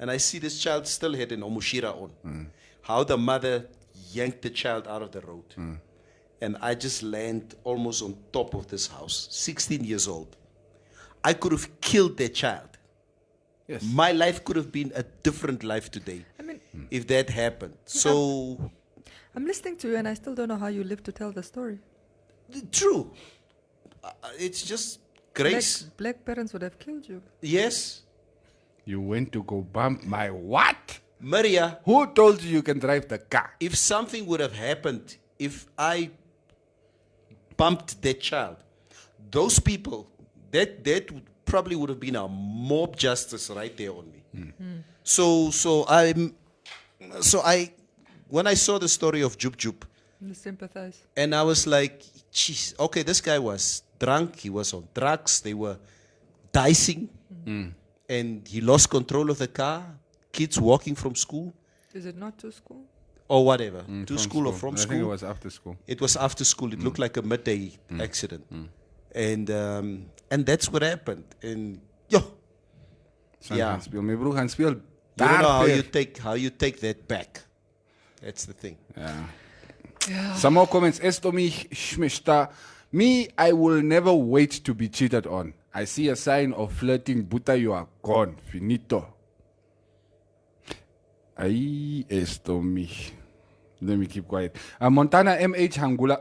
And I see this child still had an omushira on. How the mother yanked the child out of the road. And I just land almost on top of this house. 16 years old. I could have killed that child. Yes. My life could have been a different life today I mean, if that happened. So, I'm listening to you and I still don't know how you live to tell the story. true. It's just grace. Black parents would have killed you. Yes. You went to go bump my what? Maria, Who told you can drive the car? if something would have happened, if I bumped that child, those people, that probably would have been a mob justice right there on me. So when I saw the story of Jub Jub, You sympathize. and I was like, geez, okay, this guy was drunk, he was on drugs, they were dicing, and he lost control of the car, kids walking from school, Is it not to school? or whatever, to From school or from I school. think it was after school. It was after school. It looked like a midday accident, and that's what happened. And Son Yeah. gaan speel. My broer gaan speel. you don't know daar ver. how you take that back. That's the thing. Yeah. Some more comments. Esto mi shmeshta. Me, I will never wait to be cheated on. I see a sign of flirting. Buta, you are gone. Finito. Ay, esto mi. Let me keep quiet. Montana MH Hangula.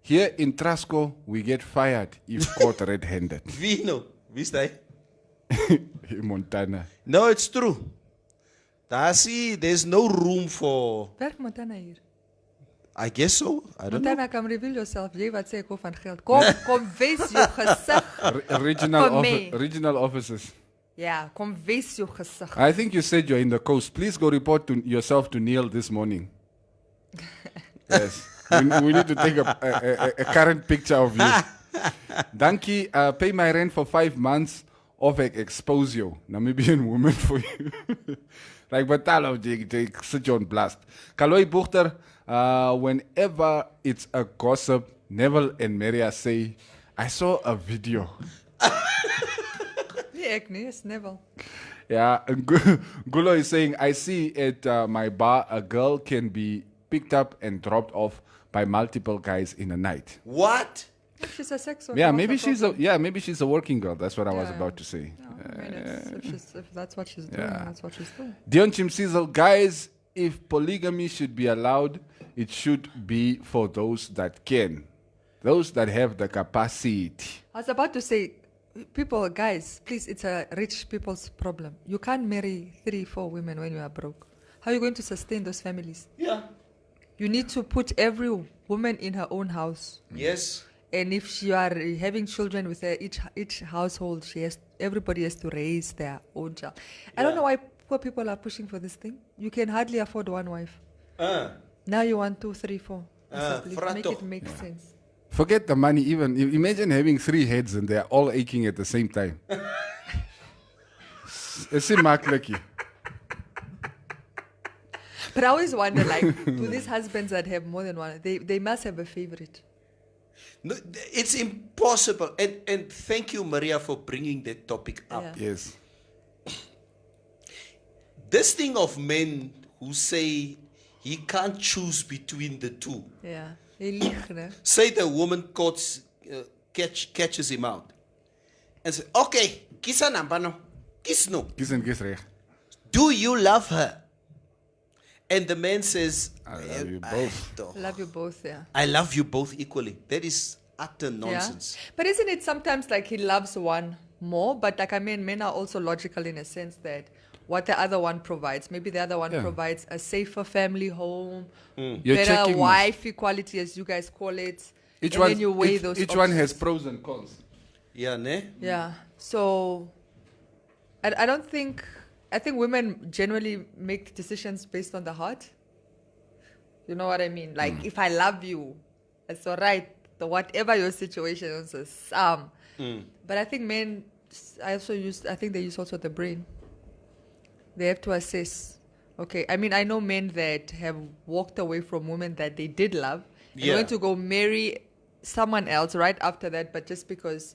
Here in Trasco, we get fired if caught red-handed. Vino, wist hij? Montana. No, it's true. There's no room for. Werk Montana hier. I guess so. I don't know. Montana, come reveal yourself. Jy wat sê ek hou van geld. Kom wys jou gesig. Regional offices. Ja, kom wys jou gesig. I think you said you're in the coast. Please go report to yourself to Neil this morning. Yes. We need to take a current picture of you. Dankie, pay my rent for 5 months of expose you. Namibian woman for you. Like Batalo, they sit you on blast. Kaloi Buchter, whenever it's a gossip, Neville and Maria say, I saw a video. Nee, ek nie, is Neville. Yeah, and Gulo is saying, I see at my bar a girl can be picked up and dropped off by multiple guys in a night. What? If she's a sex worker. Yeah, what's maybe the problem? maybe she's a working girl. That's what I was Yeah. about to say. I mean, if that's what she's doing, that's what she's doing. Dion Chimsizel, guys, if polygamy should be allowed, it should be for those that can, those that have the capacity. I was about to say, people, guys, please, it's a rich people's problem. You can't marry 3-4 women when you are broke. How are you going to sustain those families? Yeah. You need to put every woman in her own house. Yes. And if you are having children with her, each household, everybody has to raise their own child. I don't know why poor people are pushing for this thing. You can hardly afford one wife. Now you want 2, 3, 4. Please make it make sense. Forget the money even. Imagine having 3 heads and they're all aching at the same time. It's lucky. But I always wonder, like, do these husbands that have more than one, they must have a favorite. No, it's impossible. And thank you, Maria, for bringing that topic up. Yeah. Yes. This thing of men who say he can't choose between the two. Yeah. They lieg, né? Say the woman catches him out and say, okay, kies a number no. Kies no. Kies en kies reg. Do you love her? And the man says, I love you both. Love you both, yeah. I love you both equally. That is utter nonsense. Yeah. But isn't it sometimes like he loves one more? But like, I mean, men are also logical in a sense that what the other one provides. Maybe the other one provides a safer family home, better wife equality, as you guys call it. Each then you weigh those each one has options. pros and cons. Yeah, ne? Yeah. So I don't think... I think women generally make decisions based on the heart. You know what I mean? Like, if I love you, it's all right. Whatever your situation is, But I think men, I think they use also the brain. They have to assess. Okay, I mean, I know men that have walked away from women that they did love. And went to go marry someone else right after that, but just because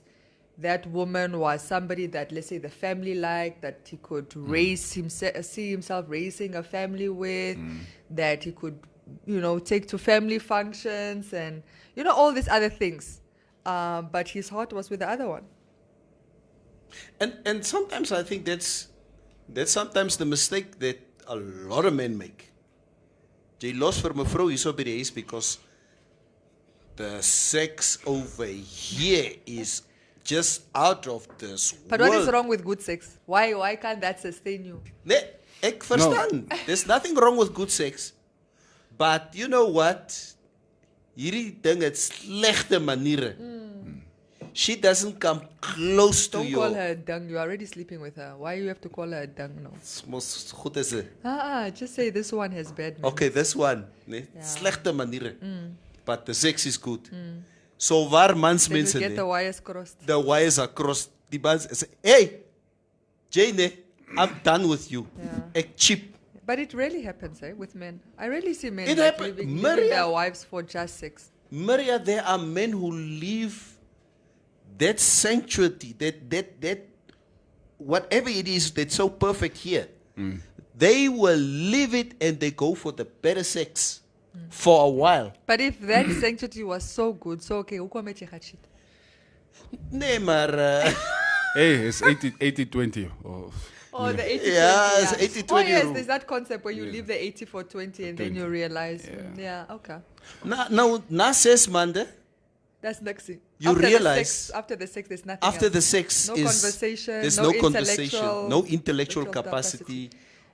that woman was somebody that, let's say, the family liked, that he could see himself raising a family with, that he could, take to family functions and, all these other things. But his heart was with the other one. And sometimes I think that's sometimes the mistake that a lot of men make. Jy los vir mevrou hierso by die huis because the sex over here is just out of this But world. what is wrong with good sex? Why can't that sustain you? Nee, ek verstaan. There's nothing wrong with good sex. But you know what? Hierdie ding het slegte maniere. She doesn't come close to you. Don't call her a dung. You're already sleeping with her. Why you have to call her a dung now? Mos goed is dit. Just say this one has bad manners. Okay, this one, nee, slegte maniere. But the sex is good. So waar mans Then mense you get nee, the wires crossed. the wires are crossed. Die mans sê, "Hey, Jane, I'm done with you." Ek cheap. But it really happens, with men. I really see men It like happen- leaving Maria- their wives for just sex. Maria, there are men who leave that sanctuary, that whatever it is that's so perfect here. They will leave it and they go for the better sex for a while. But if that sanctuary was so good, so okay, hoekom het jy gecheat? Nee, maar Hey, it's 80-20. Oh, the 80-20. Yeah, it's Oh 80-20 yes, rule. there's that concept where you leave the 80 for 20 and then you realize, okay. na 6 maande, That's next thing. You realize after the sex, there's nothing after else. the sex no is conversation, there's no no conversation, no intellectual intellectual capacity.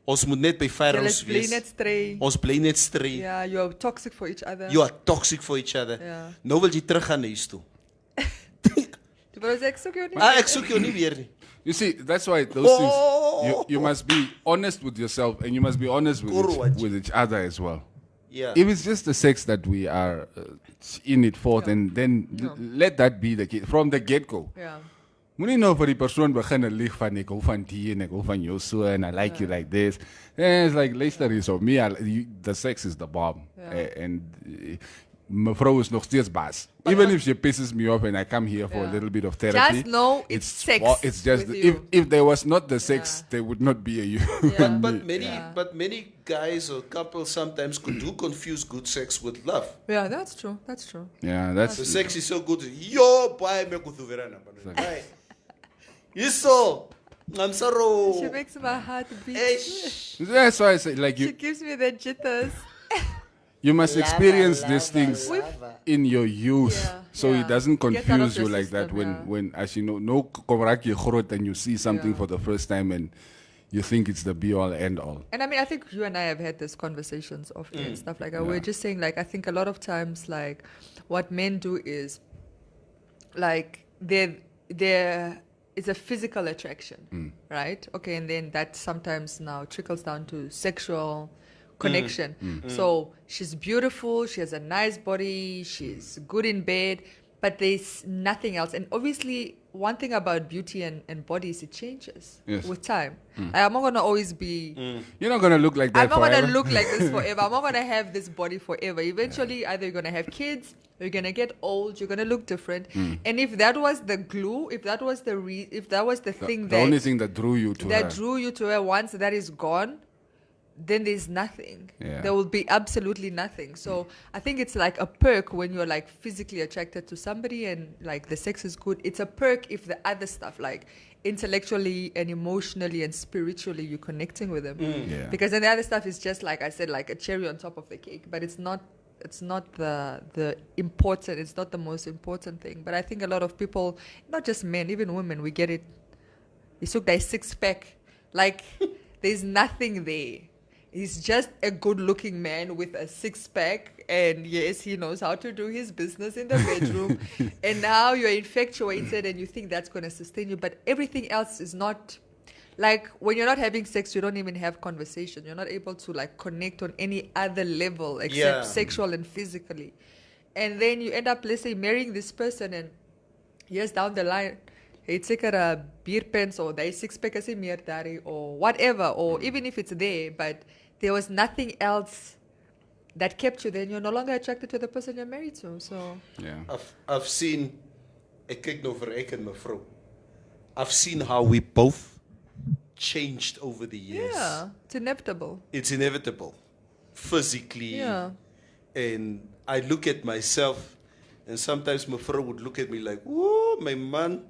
Ons moet net by Julle veilig bly wees. net stray. Ons bly net stray. Yeah, you're toxic for each other. You are toxic for each other. Ja. Nou wil jy teruggaan na huis toe. Ek soek jou nie. Ek soek jou nie weer nie. You see, that's why those things, you must be honest with yourself and you must be honest with each other as well. Yeah. If it's just the sex that we are in it for, then let that be the case from the get-go. Yeah. Moenie nou vir die persoon begin lieg van ek hou van die en ek hou van jou so and I like you like this. And it's like, luister hierso, the sex is the bomb. And mevrouw is nog steeds baas. Even if she pisses me off and I come here for a little bit of therapy. Just know it's sex. Well, it's just if there was not the sex, there would not be a you. But many guys or couples sometimes do confuse good sex with love. Yeah, that's true. That's true. Yeah, that's the sex is so good. Yo, boy, me kutuverana. Yiso, I'm sorry. She makes my heart beat. That's why I say, like She gives me the jitters. You must experience these things in your youth, so it doesn't confuse you like that when as you know, no komraki grot and you see something for the first time and you think it's the be all end all. And I mean, I think you and I have had these conversations often and stuff like that. We're just saying, like, I think a lot of times, like, what men do is, like, there is a physical attraction, right? Okay, and then that sometimes now trickles down to sexual connection. So she's beautiful, she has a nice body, she's good in bed, but there's nothing else. And obviously, one thing about beauty and body is it changes with time. I'm not going to always be... You're not going to look like that I'm not going to look like this forever. I'm not going to have this body forever. Eventually, either you're going to have kids, or you're going to get old, you're going to look different. And if that was the glue, if that was the thing the only thing that drew you to her. drew you to her, once that is gone, then there's nothing. There will be absolutely nothing. So I think it's like a perk when you're like physically attracted to somebody and like the sex is good. It's a perk if the other stuff, like intellectually and emotionally and spiritually, you're connecting with them. Because then the other stuff is just, like I said, like a cherry on top of the cake. But it's not the important, it's not the most important thing. But I think a lot of people, not just men, even women, we get it. You took that 6-pack. Like there's nothing there. He's just a good-looking man with a 6-pack, and yes, he knows how to do his business in the bedroom. And now you're infatuated, and you think that's going to sustain you, but everything else is not. Like when you're not having sex, you don't even have conversation. You're not able to like connect on any other level except sexual and physically. And then you end up, let's say, marrying this person, and years down the line, it's like a beer pants or they 6-pack as a meerdari or whatever, or even if it's there, but there was nothing else that kept you there, and you're no longer attracted to the person you're married to. So I've seen, ek kyk nou vir ek en mevrou. I've seen how we both changed over the years. Yeah, it's inevitable. It's inevitable, physically. Yeah. And I look at myself, and sometimes mevrou would look at me like, "Ooh, my man."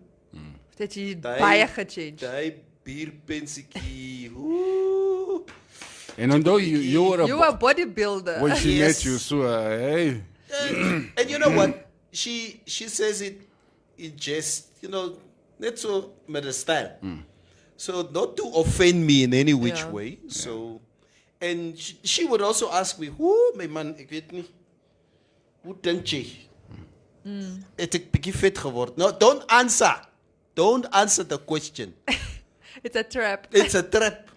Dat jy baie gechange. Daai bierpensietjie. Ooh. And although you were a bodybuilder when she met you, so hey. And you know what? She says it in jest, you know, not so met a style. So not to offend me in any which way. So, and she would also ask me, "Who, my man, ek weet nie. Hoe dink jy? Het ek bietjie vet geword?" No, don't answer. Don't answer the question. It's a trap. It's a trap.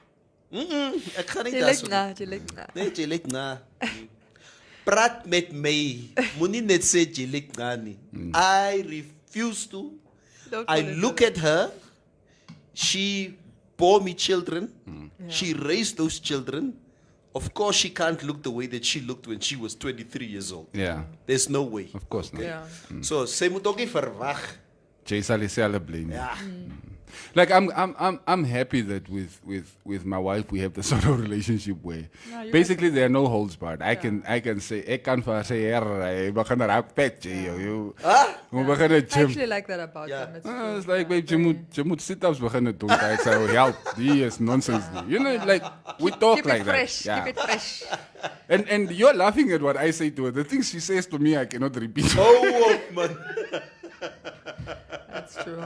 Ek gaan nie daar so. Jy lyk na. Praat met my. Moenie net sê jy lyk na nie. I refuse to. I look at her. She bore me children. She raised those children. Of course, she can't look the way that she looked when she was 23 years old. Yeah. There's no way. Of course not. Yeah. So, sy moet ook nie verwag. Jy sal dieselfde bly nie. Yeah. Like I'm happy that with my wife we have the sort of relationship where basically there are no holds barred. I can say ek kan vir sê we begin raak pet you. We begin I actually like that about them. It's like babe jy moet sit-ups begin doen. Ek sê help. This is nonsense. You know, like we talk keep like it fresh. that. Yeah. Keep it fresh. And you're laughing at what I say to her. The things she says to me I cannot repeat. Oh man. That's true.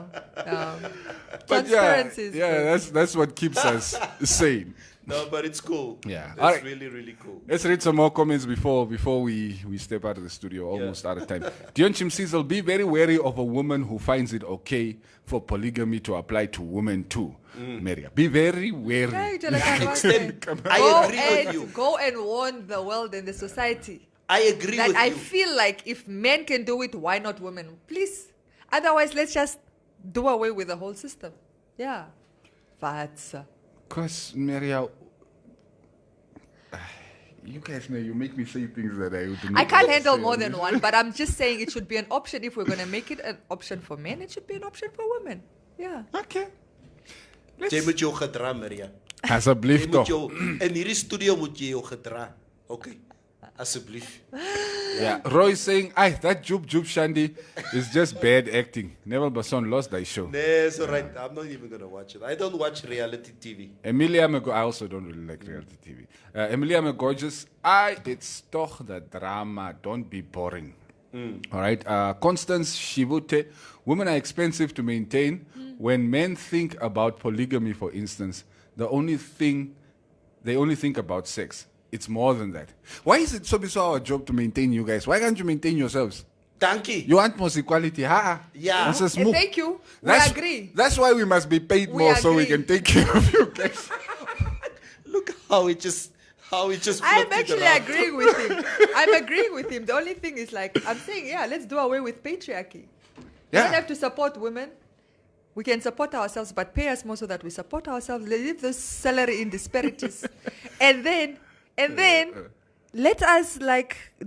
But that's what keeps us sane. No, but it's cool. Yeah. That's really, really cool. Let's read some more comments before we step out of the studio. Almost out of time. Dion Chimsizel, be very wary of a woman who finds it okay for polygamy to apply to women too. Maria, be very wary. I agree with you. Go and warn the world and the society. I agree with you. I feel like if men can do it, why not women? Please. Otherwise, let's just do away with the whole system. Yeah. Because, Maria, You guys know you make me say things that I would I can't handle more than one, but I'm just saying it should be an option. If we're going to make it an option for men, it should be an option for women. Yeah. Okay. Jy moet jou gedra, Maria. Asseblief Jy moet toch. jou in hierdie studio moet jy jou gedra. Okay. Asseblief. Yeah. Roy saying, that Jub Shandi is just bad acting. Neville Basson lost that show. Nee, it's alright. I'm not even gonna watch it. I don't watch reality TV. Emilia I also don't really like reality TV. Emilia McGorgeous, it's toch the drama. Don't be boring. All right. Constance Shivute, women are expensive to maintain. When men think about polygamy, for instance, they only think about sex. It's more than that. Why is it so our job to maintain you guys? Why can't you maintain yourselves? Thank you. You want more equality? Yeah. Thank you. We agree. That's why we must be paid more so we can take care of you guys. Look how it just I'm actually agreeing with him. I'm agreeing with him. The only thing is I'm saying, let's do away with patriarchy. We don't have to support women. We can support ourselves, but pay us more so that we support ourselves. Leave the salary in disparities. and then let us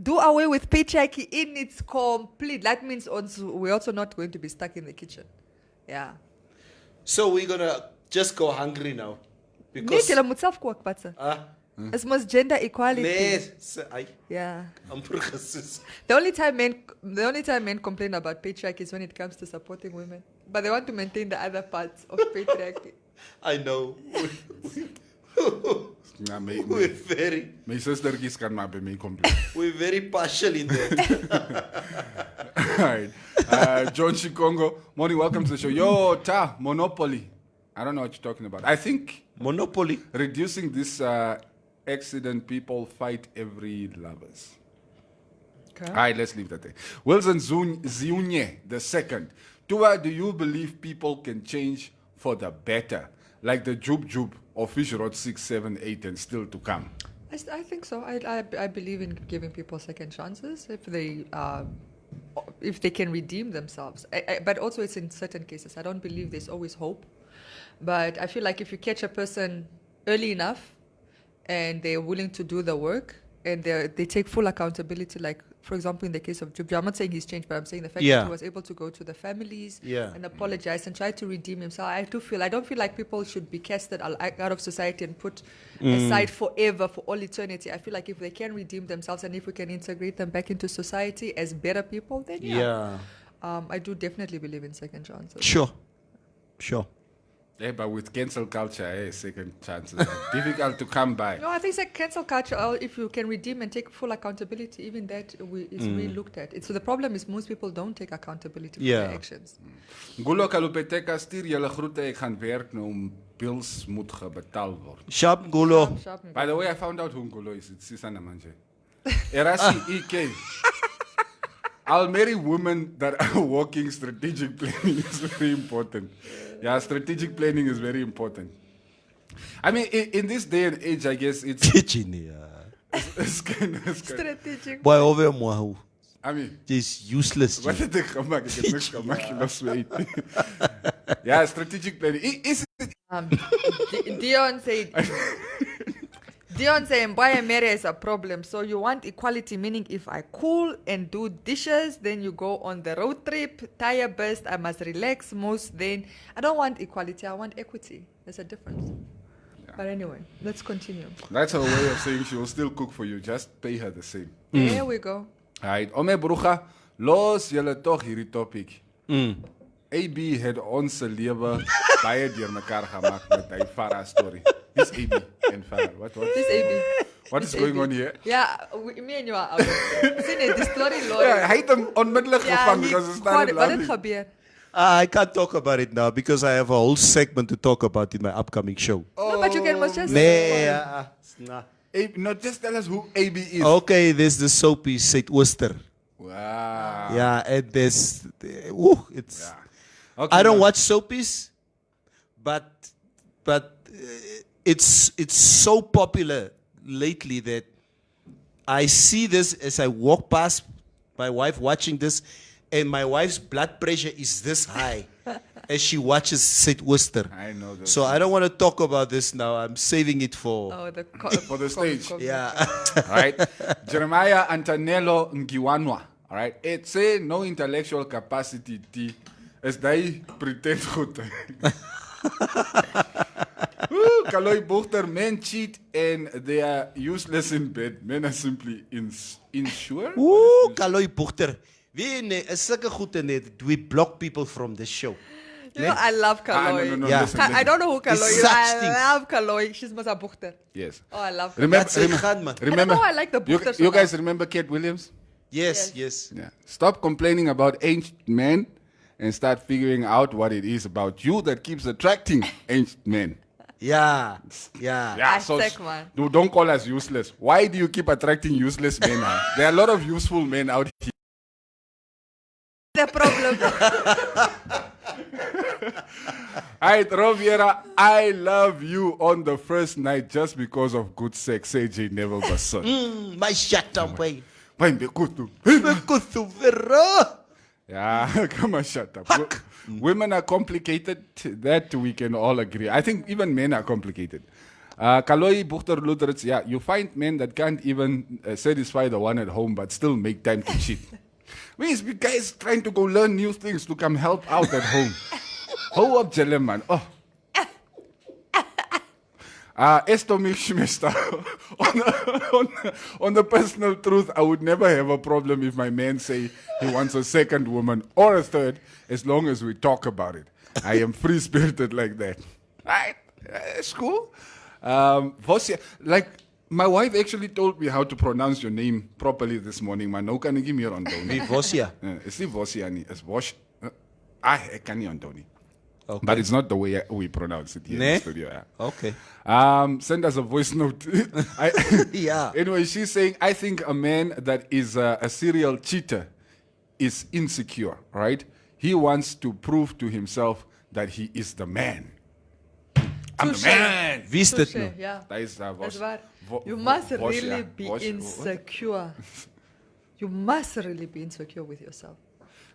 do away with patriarchy in its complete. That means also, we're also not going to be stuck in the kitchen. Yeah. So we're gonna just go hungry now. Because it's most gender equality. Yeah. The only time men complain about patriarchy is when it comes to supporting women. But they want to maintain the other parts of patriarchy. I know. We're very. My sister can be me complain. We're very partial in that. All right. John Shikongo, morning, welcome to the show. Yo, Monopoly. I don't know what you're talking about. I think Monopoly. Reducing this accident, people fight every lovers. Okay. All right, let's leave that there. Wilson Ziunye, the second. Tua, do you believe people can change for the better? Like the Jub or Fish Rod 6, 7, 8 and still to come? I think so. I believe in giving people second chances if they can redeem themselves. But also it's in certain cases. I don't believe there's always hope. But I feel like if you catch a person early enough and they're willing to do the work and they take full accountability, like, for example, in the case of Jubja, I'm not saying he's changed, but I'm saying the fact that he was able to go to the families and apologize and try to redeem himself. I don't feel like people should be casted out of society and put aside forever, for all eternity. I feel like if they can redeem themselves and if we can integrate them back into society as better people, then I do definitely believe in second chances. Sure. Yeah, but with cancel culture, second chances are difficult to come by. No, I think it's cancel culture, if you can redeem and take full accountability, even that is re-looked at. So the problem is most people don't take accountability for their actions. Ngulo Kalupeteka, stuur julle groete, ek gaan werk nou om bills moet gebetaal word. Sharp Ngulo. By the way, I found out who Ngulo is. It's Sisana Manje. Erasi EK. I'll marry women that are working. Strategic planning is very important. Yeah, strategic planning is very important. I mean, in this day and age, I guess it's kind of strategic. Boy, over moi. I mean, it's useless. What did they come back? Yeah, strategic planning. Dion saying, boy, marriage is a problem. So you want equality, meaning if I cool and do dishes, then you go on the road trip, tire burst, I must relax most. Then I don't want equality, I want equity. There's a difference. Yeah. But anyway, let's continue. That's her way of saying she will still cook for you. Just pay her the same. There we go. All right. Ome Brucha, los julle toch hierdie topic. AB het ons lewe baie deurmekaar gemaak met hy Farah story. This AB and Farah. What? This AB. What is going on here? Yeah, me and you are out. Sien jy die story Lord? Yeah, hy het hom onmiddellik gevang because it's not Wat het gebeur? I can't talk about it now because I have a whole segment to talk about in my upcoming show. No, but you can just No, just tell us who AB is. Okay, there's the soapy Saint Ooster. Wow. Yeah, and there's it's. Yeah. Okay, I don't watch soapies, but it's so popular lately that I see this as I walk past my wife watching this, and my wife's blood pressure is this high. as she watches Sid Worcester. I know this. So I don't want to talk about this now. I'm saving it for. For the stage. Yeah. All right. Jeremiah Antonello Ngiwanwa. All right. It say no intellectual capacity. As they pretend good. Kaloi Buchter, men cheat and they are useless in bed. Men are simply insure. Ooh, Kaloi Buchter. We block people from the show. You know, I love Kaloi. No, Yeah. listen. I don't know who Kaloi is. such I things. love Kaloi. She's Masa Buchter. Yes. Oh, I love her. Remember, I don't know why I like the you, Buchter so you guys much. remember Kate Williams? Yes. Yeah. Stop complaining about ancient men and start figuring out what it is about you that keeps attracting ancient men. Yeah. I sick, man. Don't call us useless. Why do you keep attracting useless men? There are a lot of useful men out here. The problem. All right, Roviera, I love you on the first night just because of good sex. AJ Neville Basson. My shut up, way. Yeah, come on, shut up. Women are complicated. That we can all agree. I think even men are complicated. Kaloi Buchter Lutheritz, yeah, you find men that can't even satisfy the one at home but still make time to cheat. Means you guys trying to go learn new things to come help out at home. How up, Jelle, man? Oh. Esto Mishmesta. On the personal truth, I would never have a problem if my man say he wants a second woman or a third, as long as we talk about it. I am free-spirited like that. Right? It's cool. Vosia, like, my wife actually told me how to pronounce your name properly this morning, man. No kan ek nie meer onthou nie. Vosia. It's not Vosia nie, it's Vosh. Ek kan nie onthou nie. Okay. But it's not the way we pronounce it here in the studio. Yeah. Okay. Send us a voice note. Yeah. Anyway, she's saying, I think a man that is a serial cheater is insecure, right? He wants to prove to himself that he is the man. I'm the man. Wie is dit nou? Yeah. That is That's right. You must really be insecure. You must really be insecure with yourself.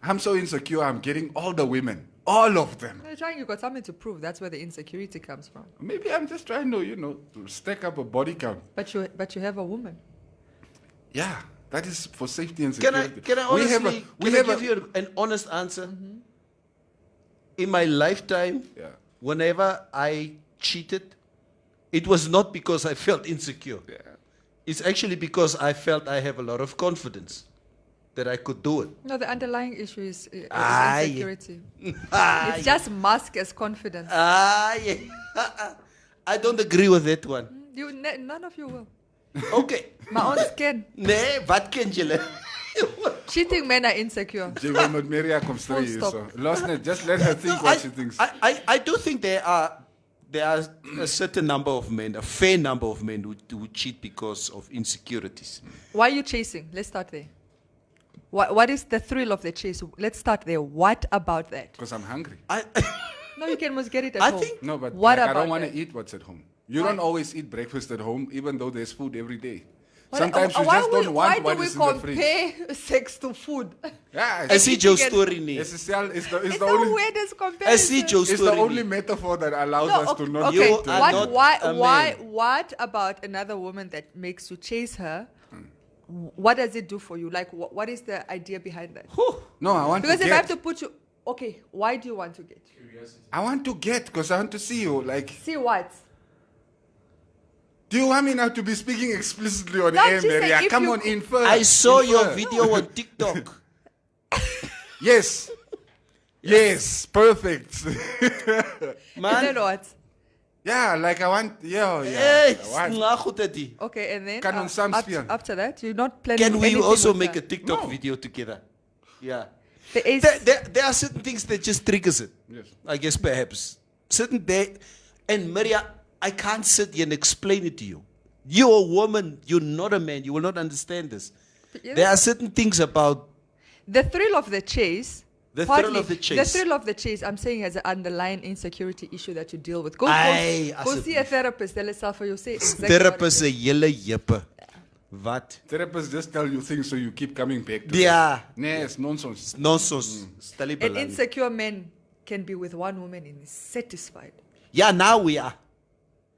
I'm so insecure, I'm getting all the women. All of them. You're trying, you got something to prove. That's where the insecurity comes from. Maybe I'm just trying to, to stack up a body count. But you have a woman. Yeah, that is for safety and Can security. I honestly give you an honest answer? Mm-hmm. In my lifetime, whenever I cheated, it was not because I felt insecure. Yeah. It's actually because I felt I have a lot of confidence that I could do it. No, the underlying issue is insecurity. It's just masked as confidence. Yeah. I don't agree with that one. None of you will. Okay. My own skin. Nee, wat ken julle? Cheating men are insecure. Full stop. Just let her think what she thinks. I do think there are a certain number of men, a fair number of men who cheat because of insecurities. Why are you chasing? Let's start there. What is the thrill of the chase? Let's start there. What about that? Because I'm hungry. No, you can must get it at home. No, but what I about don't want to that? eat what's at home. You don't always eat breakfast at home, even though there's food every day. Sometimes you just don't want what is in the fridge. Why do we compare sex to food? Yeah, I see Joe's story. It's the weirdest comparison. It's the only metaphor that allows us to not okay. eat. What about another woman that makes you chase her? What does it do for you? Like, what is the idea behind that? No, I want because to get. Because if I have to put you... Okay, why do you want to get? Curiosity. I want to get because I want to see you. Like, see what? Do you want me now to be speaking explicitly on air, Maria? Come on, infer. I saw your video on TikTok. Yes. Yes, perfect. Man. And then what? Yeah, like I want, Hey, okay, and then after that, you're not planning. Can we also make a TikTok video together? Yeah. There are certain things that just triggers it. Yes. I guess perhaps. And Maria, I can't sit here and explain it to you. You're a woman, you're not a man, you will not understand this. There are certain things about the thrill of the chase. The thrill of the chase. The thrill of the chase, I'm saying, as an underlying insecurity issue that you deal with. Go see a therapist. You'll say exactly therapist is hele jippe. What? Therapists just tell you things so you keep coming back to them. Nee, it's nonsense. Nonsense. An insecure man can be with one woman and is satisfied. Yeah, now we are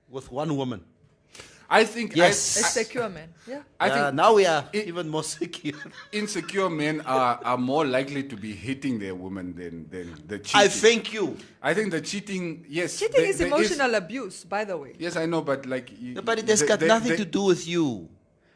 with one woman. I think Yes. A secure man. Yeah. I think Now we are even more secure. insecure men are more likely to be hitting their woman than the cheating. I thank you. I think the cheating, yes. Cheating is emotional abuse, by the way. Yes, I know, but like. But it has got nothing to do with you.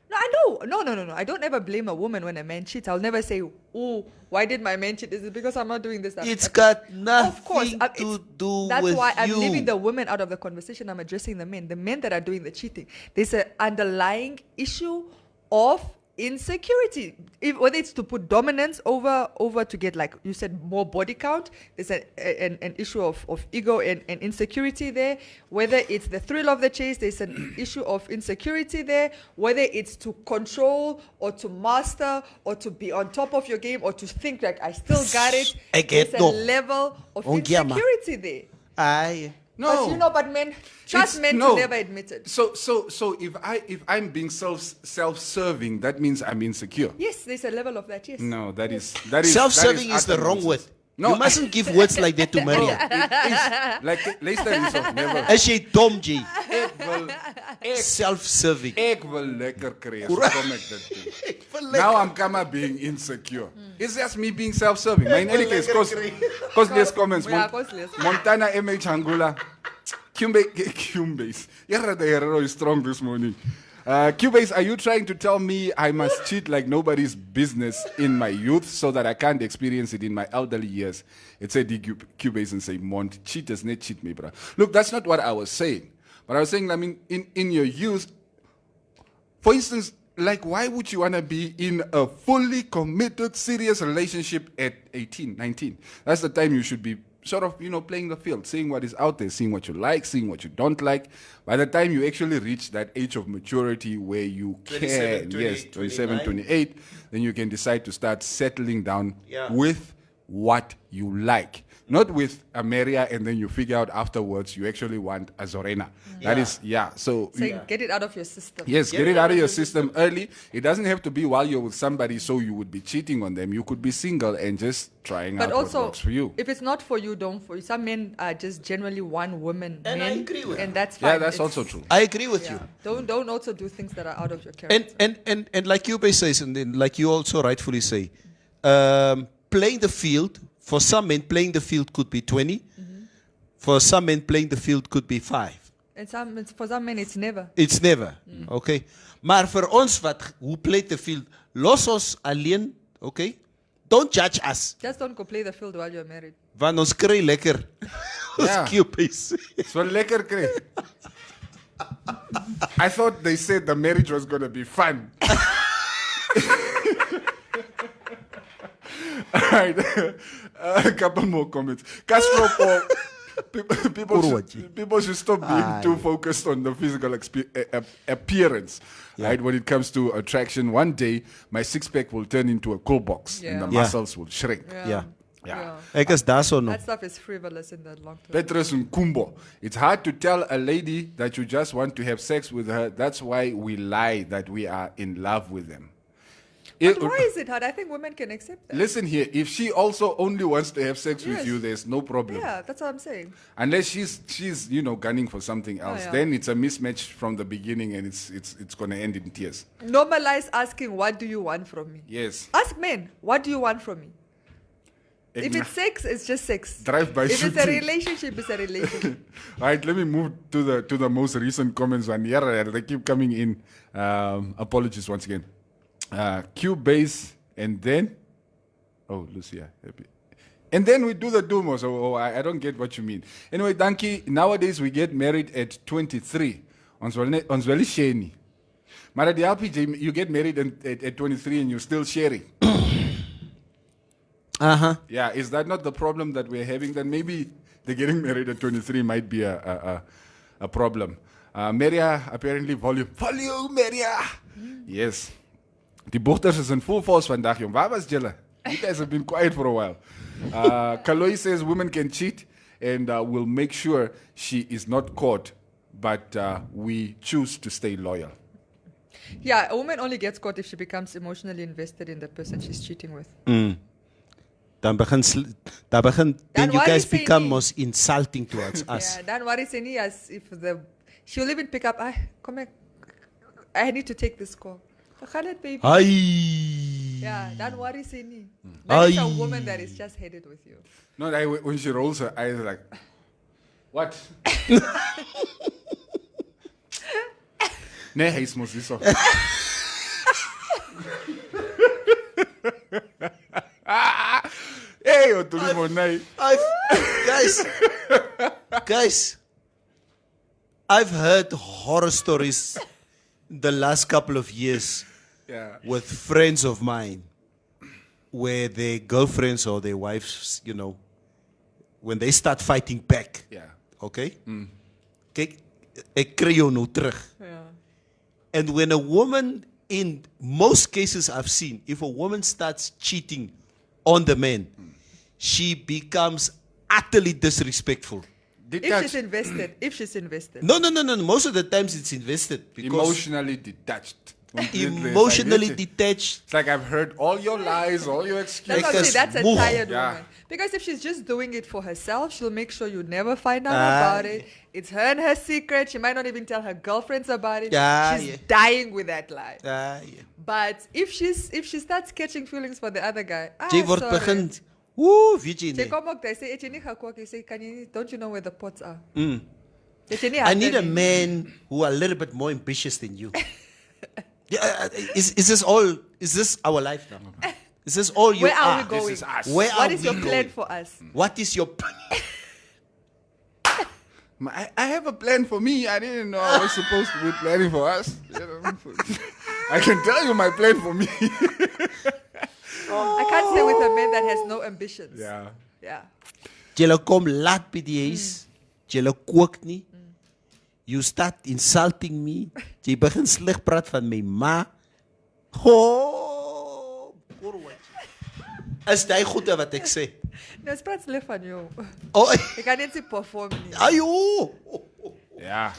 No, I know. No. I don't ever blame a woman when a man cheats. I'll never say, "Oh, why did my man cheat? Is it because I'm not doing this?" It's got Of course, nothing to do that's with why I'm you. leaving the women out of the conversation. I'm addressing the men. The men that are doing the cheating. There's an underlying issue of insecurity. Whether it's to put dominance over to get, like you said, more body count. There's an issue of ego and insecurity there. Whether it's the thrill of the chase, there's an issue of insecurity there. Whether it's to control or to master or to be on top of your game or to think like I still got it. There's a level of insecurity there. Aye. No. But men, trust men to never admit it. So if I'm being self-serving, that means I'm insecure. Yes, there's a level of that. Yes. No, that is Self-serving is the wrong word. No, you mustn't give words like that to Maria. Like luister hierso, never. As jy dom G. Ek Self-serving. Ek wil lekker kry. So kom ek dit doen. Now I'm being insecure. It's just me being self-serving. Maar in any case, cause there's comments. Montana MH Angula. Cubase. Yeah, the hero is strong this morning. Cubase, are you trying to tell me I must cheat like nobody's business in my youth so that I can't experience it in my elderly years? It said Cubase and say, Mont, cheaters need cheat me, bro. Look, that's not what I was saying. But I was saying, I mean, in your youth, for instance, like, why would you want to be in a fully committed, serious relationship at 18, 19? That's the time you should be sort of, playing the field, seeing what is out there, seeing what you like, seeing what you don't like. By the time you actually reach that age of maturity where you 27, can, 28, 27, 29. 28, then you can decide to start settling down with what you like. Not with a Maria and then you figure out afterwards you actually want a Zorena. That is, So get it out of your system. Yes, get it out of your system early. It doesn't have to be while you're with somebody so you would be cheating on them. You could be single and just trying out what works for you. If it's not for you, don't for you. Some men are just generally one woman. And men, I agree with and that's fine. Yeah, that's also true. I agree with you. Don't also do things that are out of your character. And like you says, and then like you also rightfully say, playing the field, for some men, playing the field could be 20. Mm-hmm. For some men, playing the field could be 5. And for some men, it's never. It's never. Okay. Maar vir ons who played the field, los ons alleen, okay? Don't judge us. Just don't go play the field while you're married. Want ons kry lekker. Ons Cubase. So lekker kry. I thought they said the marriage was going to be fun. All right. A couple more comments. Castro people should stop being too focused on the physical appearance, right? When it comes to attraction, one day my six-pack will turn into a cool box and the muscles will shrink. Ek is daar so That stuff is frivolous in the long term. Petrus Nkumbo. It's hard to tell a lady that you just want to have sex with her. That's why we lie that we are in love with them. But why is it hard? I think women can accept that. Listen here, if she also only wants to have sex with you, there's no problem. Yeah, that's what I'm saying. Unless she's gunning for something else, then it's a mismatch from the beginning, and it's going to end in tears. Normalize asking, what do you want from me? Yes. Ask men, what do you want from me? If it's sex, it's just sex. Drive-by shooting. If it's a relationship, it's a relationship. All right, let me move to the most recent comments. And they keep coming in. Apologies once again. Cubase, and then, Lucia. And then we do the Dumo, so I don't get what you mean. Anyway, Danky, nowadays we get married at 23. Ons wel sheni. Maar at the LPG, you get married at 23 and you're still sharing. Yeah, is that not the problem that we're having? Then maybe the getting married at 23 might be a problem. Maria, apparently volume, Maria! Yes. Die bochters is in full force vandaag, jong. Waar was julle? You guys have been quiet for a while. Kaloi says women can cheat and we'll make sure she is not caught, but we choose to stay loyal. Yeah, a woman only gets caught if she becomes emotionally invested in the person she's cheating with. then you worry guys sy become nie. most insulting towards us. Yeah, dan worry sy nie as if she'll even pick up, kom ek, I need to take this call. Gaan dit, baby. Ai. Yeah, dan worry sy nie. That is a woman that is just headed with you. No, like when she rolls her eyes, like, what? Nee, hij is mos niet zo. Hey, wat doe je maar nee? Guys, I've heard horror stories the last couple of years with friends of mine where their girlfriends or their wives, you know, when they start fighting back. Yeah. Okay? Kijk, ek kry jou nou terug. And when a woman, in most cases I've seen, if a woman starts cheating on the man, she becomes utterly disrespectful. If she's invested. No. Most of the times it's invested. Because emotionally detached. Emotionally detached. It's like I've heard all your lies, all your excuses. That's a tired woman. Because if she's just doing it for herself, she'll make sure you never find out about it. It's her and her secret. She might not even tell her girlfriends about it. She's dying with that lie. But if she starts catching feelings for the other guy, sorry. Woo, Virginia. Don't you know where the pots are? I need a man who are a little bit more ambitious than you. Is this all? Is this our life now? Is this all you are? Where are we going? This is us. What is your plan for us? What is your plan? I have a plan for me. I didn't know I was supposed to be planning for us. I can tell you my plan for me. I can't stay with a man that has no ambitions. Yeah. Julle kom laat by die huis. Julle kook nie. You start insulting me. Jy begin sleg praat van my ma. Is dit goed wat ek sê? No, it's praat sleg van jou. Oh, ek kan net perform nie. Ayo. Yeah.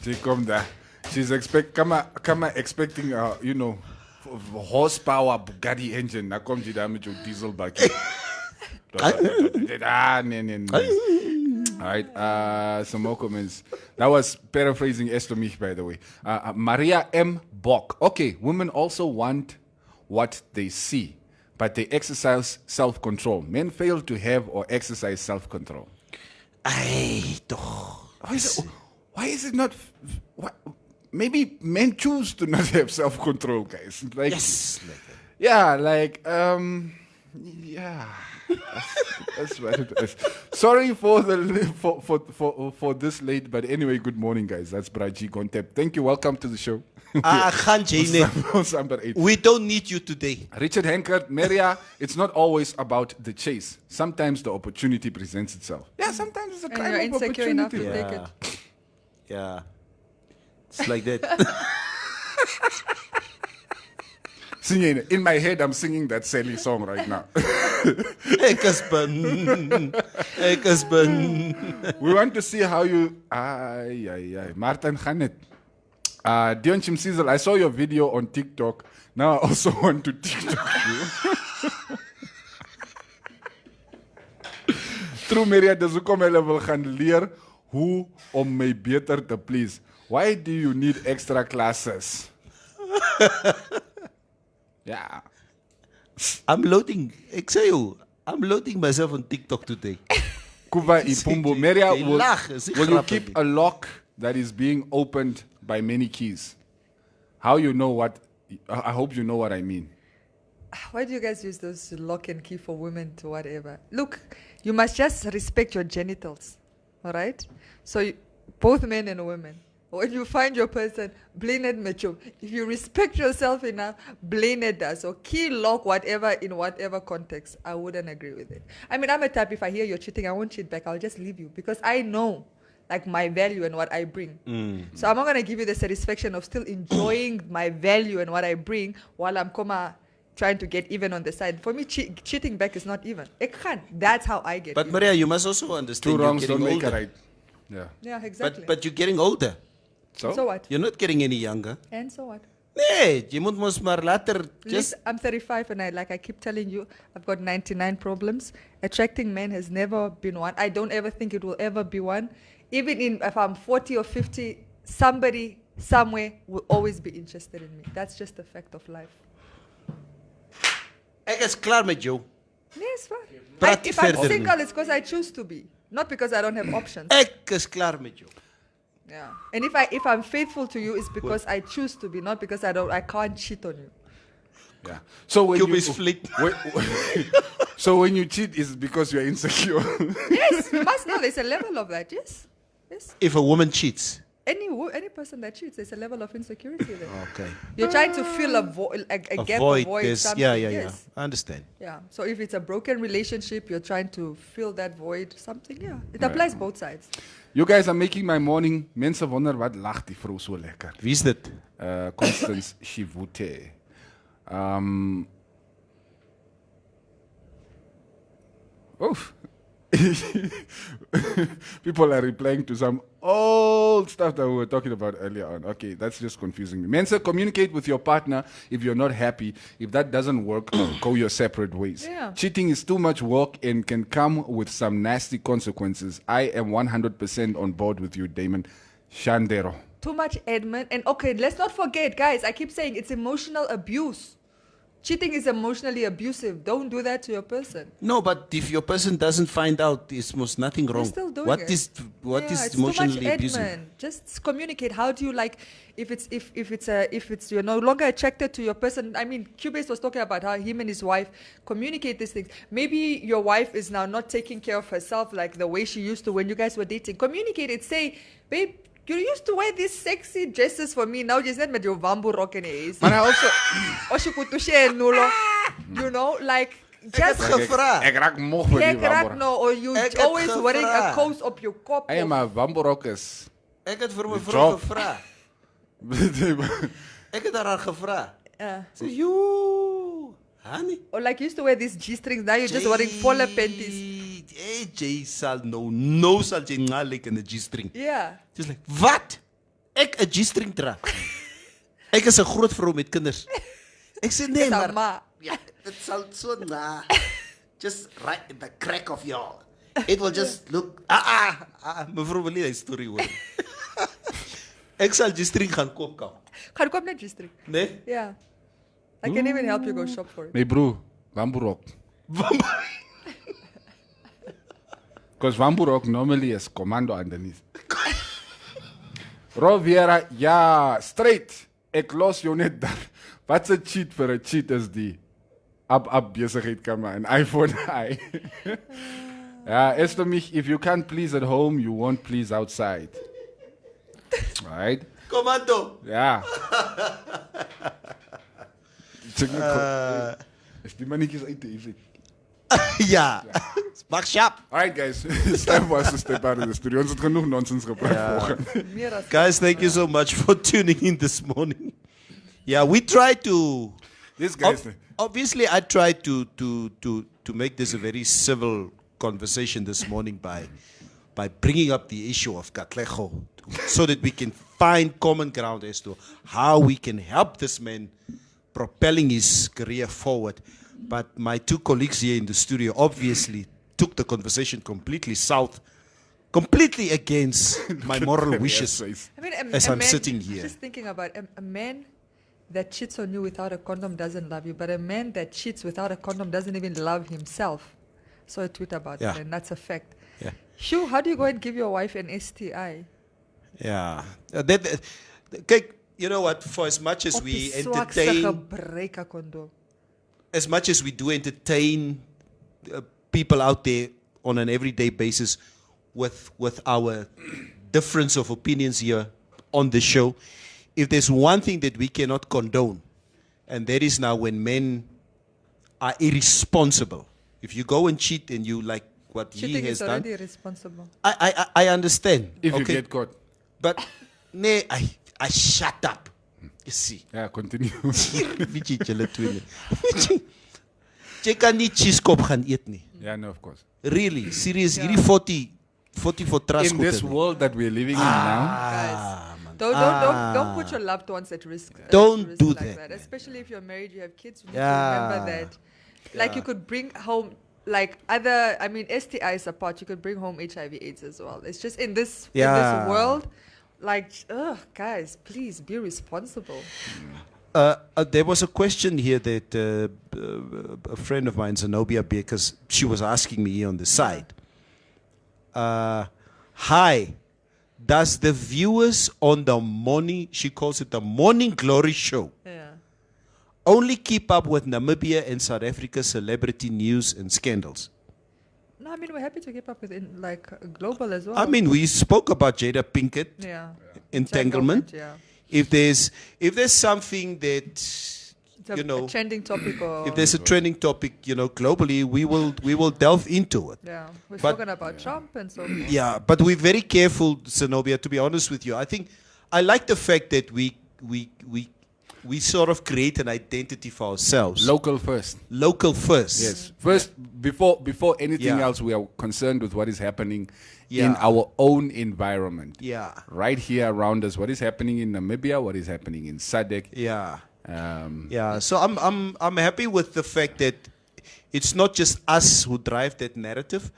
She come there. She's expecting you know, horsepower Bugatti engine. Na kom jy daar met jou diesel bakkie. All right, some more comments. That was paraphrasing Esther Mich, by the way. Maria M. Bock. Okay, women also want what they see, but they exercise self-control. Men fail to have or exercise self-control. Why is it not... Maybe men choose to not have self-control, guys. Like, yes. Yeah, like, yeah. That's what it is. Sorry for this late, but anyway, good morning, guys. That's Braji Gontep. Thank you. Welcome to the show. We don't need you today. Richard Henkert, Maria, it's not always about the chase. Sometimes the opportunity presents itself. Yeah, sometimes it's a kind of insecure enough to opportunity. take it. Yeah. It's like that. Singing in my head, I'm singing that Sally song right now. Hey, husband. Hey, husband. We want to see how you... Martin Khanet. Dion Chimsizel, I saw your video on TikTok. Now I also want to TikTok you. True Maria, dis hoekom hulle wil gaan leer hoe om my beter te please. Why do you need extra classes? Yeah. I'm loading. Ek sê jou, I'm loading myself on TikTok today. Kuva Ipumbo. Maria, will you keep a lock that is being opened by many keys? How you know what... I hope you know what I mean. Why do you guys use those lock and key for women to whatever? Look, you must just respect your genitals. All right? So both men and women. When you find your person, blinded mature. If you respect yourself enough, blinded does. So key, lock, whatever, in whatever context. I wouldn't agree with it. I mean, I'm a type, if I hear you're cheating, I won't cheat back. I'll just leave you. Because I know, like, my value and what I bring. So I'm not going to give you the satisfaction of still enjoying my value and what I bring while I'm trying to get even on the side. For me, cheating back is not even. It can't. That's how I get But even. Maria, you must also understand Two wrongs you're don't getting make a older. right. Yeah. Yeah, exactly. But you're getting older. So what? You're not getting any younger. And so what? Nee, jy moet mos maar later just... I'm 35 and I keep telling you, I've got 99 problems. Attracting men has never been one. I don't ever think it will ever be one. Even if I'm 40 or 50, somebody somewhere will always be interested in me. That's just a fact of life. Ek is klaar met jou. Nee, it's fine. If I'm single, it's because I choose to be. Not because I don't have options. Ek is klaar met jou. Yeah. And if I'm faithful to you, it's because I choose to be, not because I can't cheat on you. Yeah. So when so when you cheat, is because you're insecure. Yes, you must know there's a level of that. Yes. If a woman cheats. Any person that cheats, there's a level of insecurity there. Okay. You're trying to fill a gap, avoid something. Yeah. I understand. Yeah. So if it's a broken relationship, you're trying to fill that void, something. Yeah. It applies both sides. You guys are making my morning. Mense wonder wat lag die vrou so lekker. Wie is dit? Constance Shivute. Oof. People are replying to some old stuff that we were talking about earlier on. Okay, that's just confusing me. Mensa, communicate with your partner if you're not happy. If that doesn't work, go your separate ways. Yeah. Cheating is too much work and can come with some nasty consequences. I am 100% on board with you, Damon Shandero. Too much Edmund. And okay, let's not forget, guys, I keep saying it's emotional abuse. Cheating is emotionally abusive. Don't do that to your person. No, but if your person doesn't find out, there's most nothing wrong. You're still doing What it. is It's emotionally too much abusive? Edmund. Just communicate. How do you like if it's you're no longer attracted to your person? I mean, Cubase was talking about how him and his wife communicate these things. Maybe your wife is now not taking care of herself like the way she used to when you guys were dating. Communicate it. Say, babe, you used to wear these sexy dresses for me. Now just not with your bamboo rock in it. But I also... You know, like... Just Ek raak moeg vir die bamboe. no, or you always wearing a coat op your kop. I am a bamboe rock is... Ek het vir my vrou gevra. Ek het haar gevra. Sê, "You, honey." Or like you used to wear these G-strings. Now you're just wearing fuller panties. Jy sal no sal jy ngalik in 'n G-string. Yeah. Just like, "Wat? Ek 'n G-string dra." Ek is 'n groot vrou met kinders. Ek sê nee, maar ja, dit sal so na just right in the crack of your. It will just look mevrou wil nie die storie hoor. Ek sal G-string gaan koop. Gaan koop net G-string. Nee? Yeah. I can even help you go shop for it. Nee bro, bamboe rock. Because bamboe rock normally is commando underneath. Roviera, ja, straight. Ek los jou net daar. Wat's 'n cheat vir 'n cheat is die up besigheid kamera en iPhone I. Ja, es vir mich, if you can't please at home, you won't please outside. Right? Commando. Ja. Is die mannetjies uit die effect? Ja. Maak sharp. Alright guys, it's time for us to step out of the studio. Ons het genoeg nonsens gepraat vanoggend. Guys, thank you so much for tuning in this morning. Yeah, we try to. These guys. Obviously, I tried to make this a very civil conversation this morning by bringing up the issue of Katlego, so that we can find common ground as to how we can help this man propelling his career forward. But my two colleagues here in the studio obviously took the conversation completely south, completely against my moral wishes. I mean, as I'm man, sitting here. Just thinking about a man that cheats on you without a condom doesn't love you, but a man that cheats without a condom doesn't even love himself. So I tweet about it, and that's a fact. Yeah. Shoo, how do you go and give your wife an STI? Yeah. Okay, you know what? For as much as we entertain, as much as we do entertain people out there on an everyday basis with our difference of opinions here on the show, if there's one thing that we cannot condone, and that is now when men are irresponsible. If you go and cheat and you like what Cheating he has is already done, irresponsible. I understand. If you get caught. But I shut up. You see. Yeah, continue. Jy kan nie cheesekop gaan eet nie. Yeah, no, of course. Really, serious. Hierdie 40 for trust. In this world that we're living in now, Don't put your loved ones at risk. Don't do like that. Especially if you're married, you have kids. You need to remember that. Like you could bring home, like STIs apart, you could bring home HIV/AIDS as well. It's just in this world, like, guys, please be responsible. There was a question here that a friend of mine, Zenobia, because she was asking me on the side. Hi, does the viewers on the morning, she calls it the Morning Glory Show, only keep up with Namibia and South Africa celebrity news and scandals? No, I mean, we're happy to keep up with global as well. I mean, we spoke about Jada Pinkett entanglement. If there's something that a trending topic, or if there's a trending topic, globally, we will delve into it. Yeah, we're talking about Trump and so forth. Yeah, but we're very careful, Zenobia. To be honest with you, I like the fact that we sort of create an identity for ourselves. Local first. Yes. First, before anything else, we are concerned with what is happening in our own environment. Yeah. Right here around us, what is happening in Namibia, what is happening in SADC. Yeah. So I'm happy with the fact that it's not just us who drive that narrative,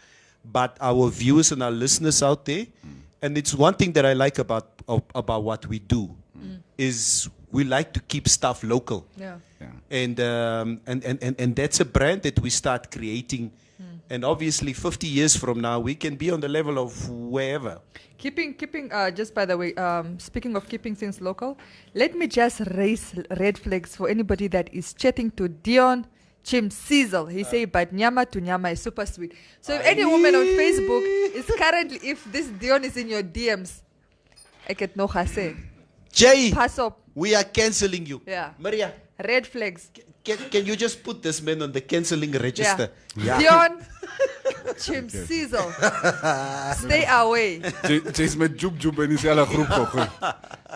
but our viewers and our listeners out there. And it's one thing that I like about what we do is we like to keep stuff local. And that's a brand that we start creating. And obviously 50 years from now, we can be on the level of wherever. Keeping just by the way, speaking of keeping things local, let me just raise red flags for anybody that is chatting to Dion Chimsizel. He say, but nyama to nyama is super sweet. So if any woman on Facebook is currently, if this Dion is in your DMs, I get no say. Jay, pass up. We are cancelling you. Yeah. Maria. Red flags. Can you just put this man on the cancelling register? Yeah. Dion Chimsizel. Stay away.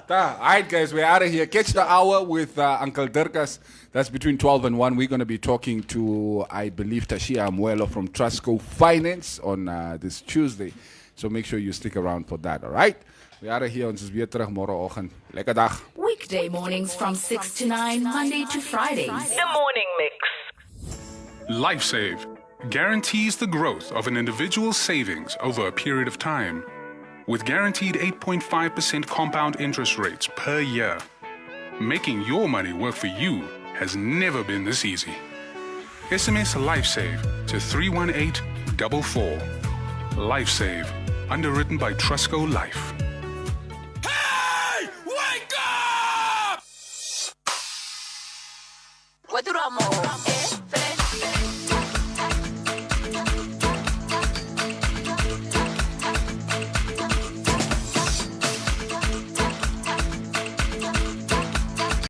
Alright guys, we're out of here. Catch the hour with Uncle Dirkas. That's between 12 and 1. We're going to be talking to, I believe, Tashia Amuelo from Trustco Finance on this Tuesday. So make sure you stick around for that, alright? We're out of here. Ons is weer terug môreoggend. Lekker dag. Weekday mornings from 6 to 9, Monday to Fridays. The Morning Mix. LifeSave guarantees the growth of an individual's savings over a period of time. With guaranteed 8.5% compound interest rates per year. Making your money work for you has never been this easy. SMS LifeSave to 31844. LifeSave, underwritten by Trustco Life.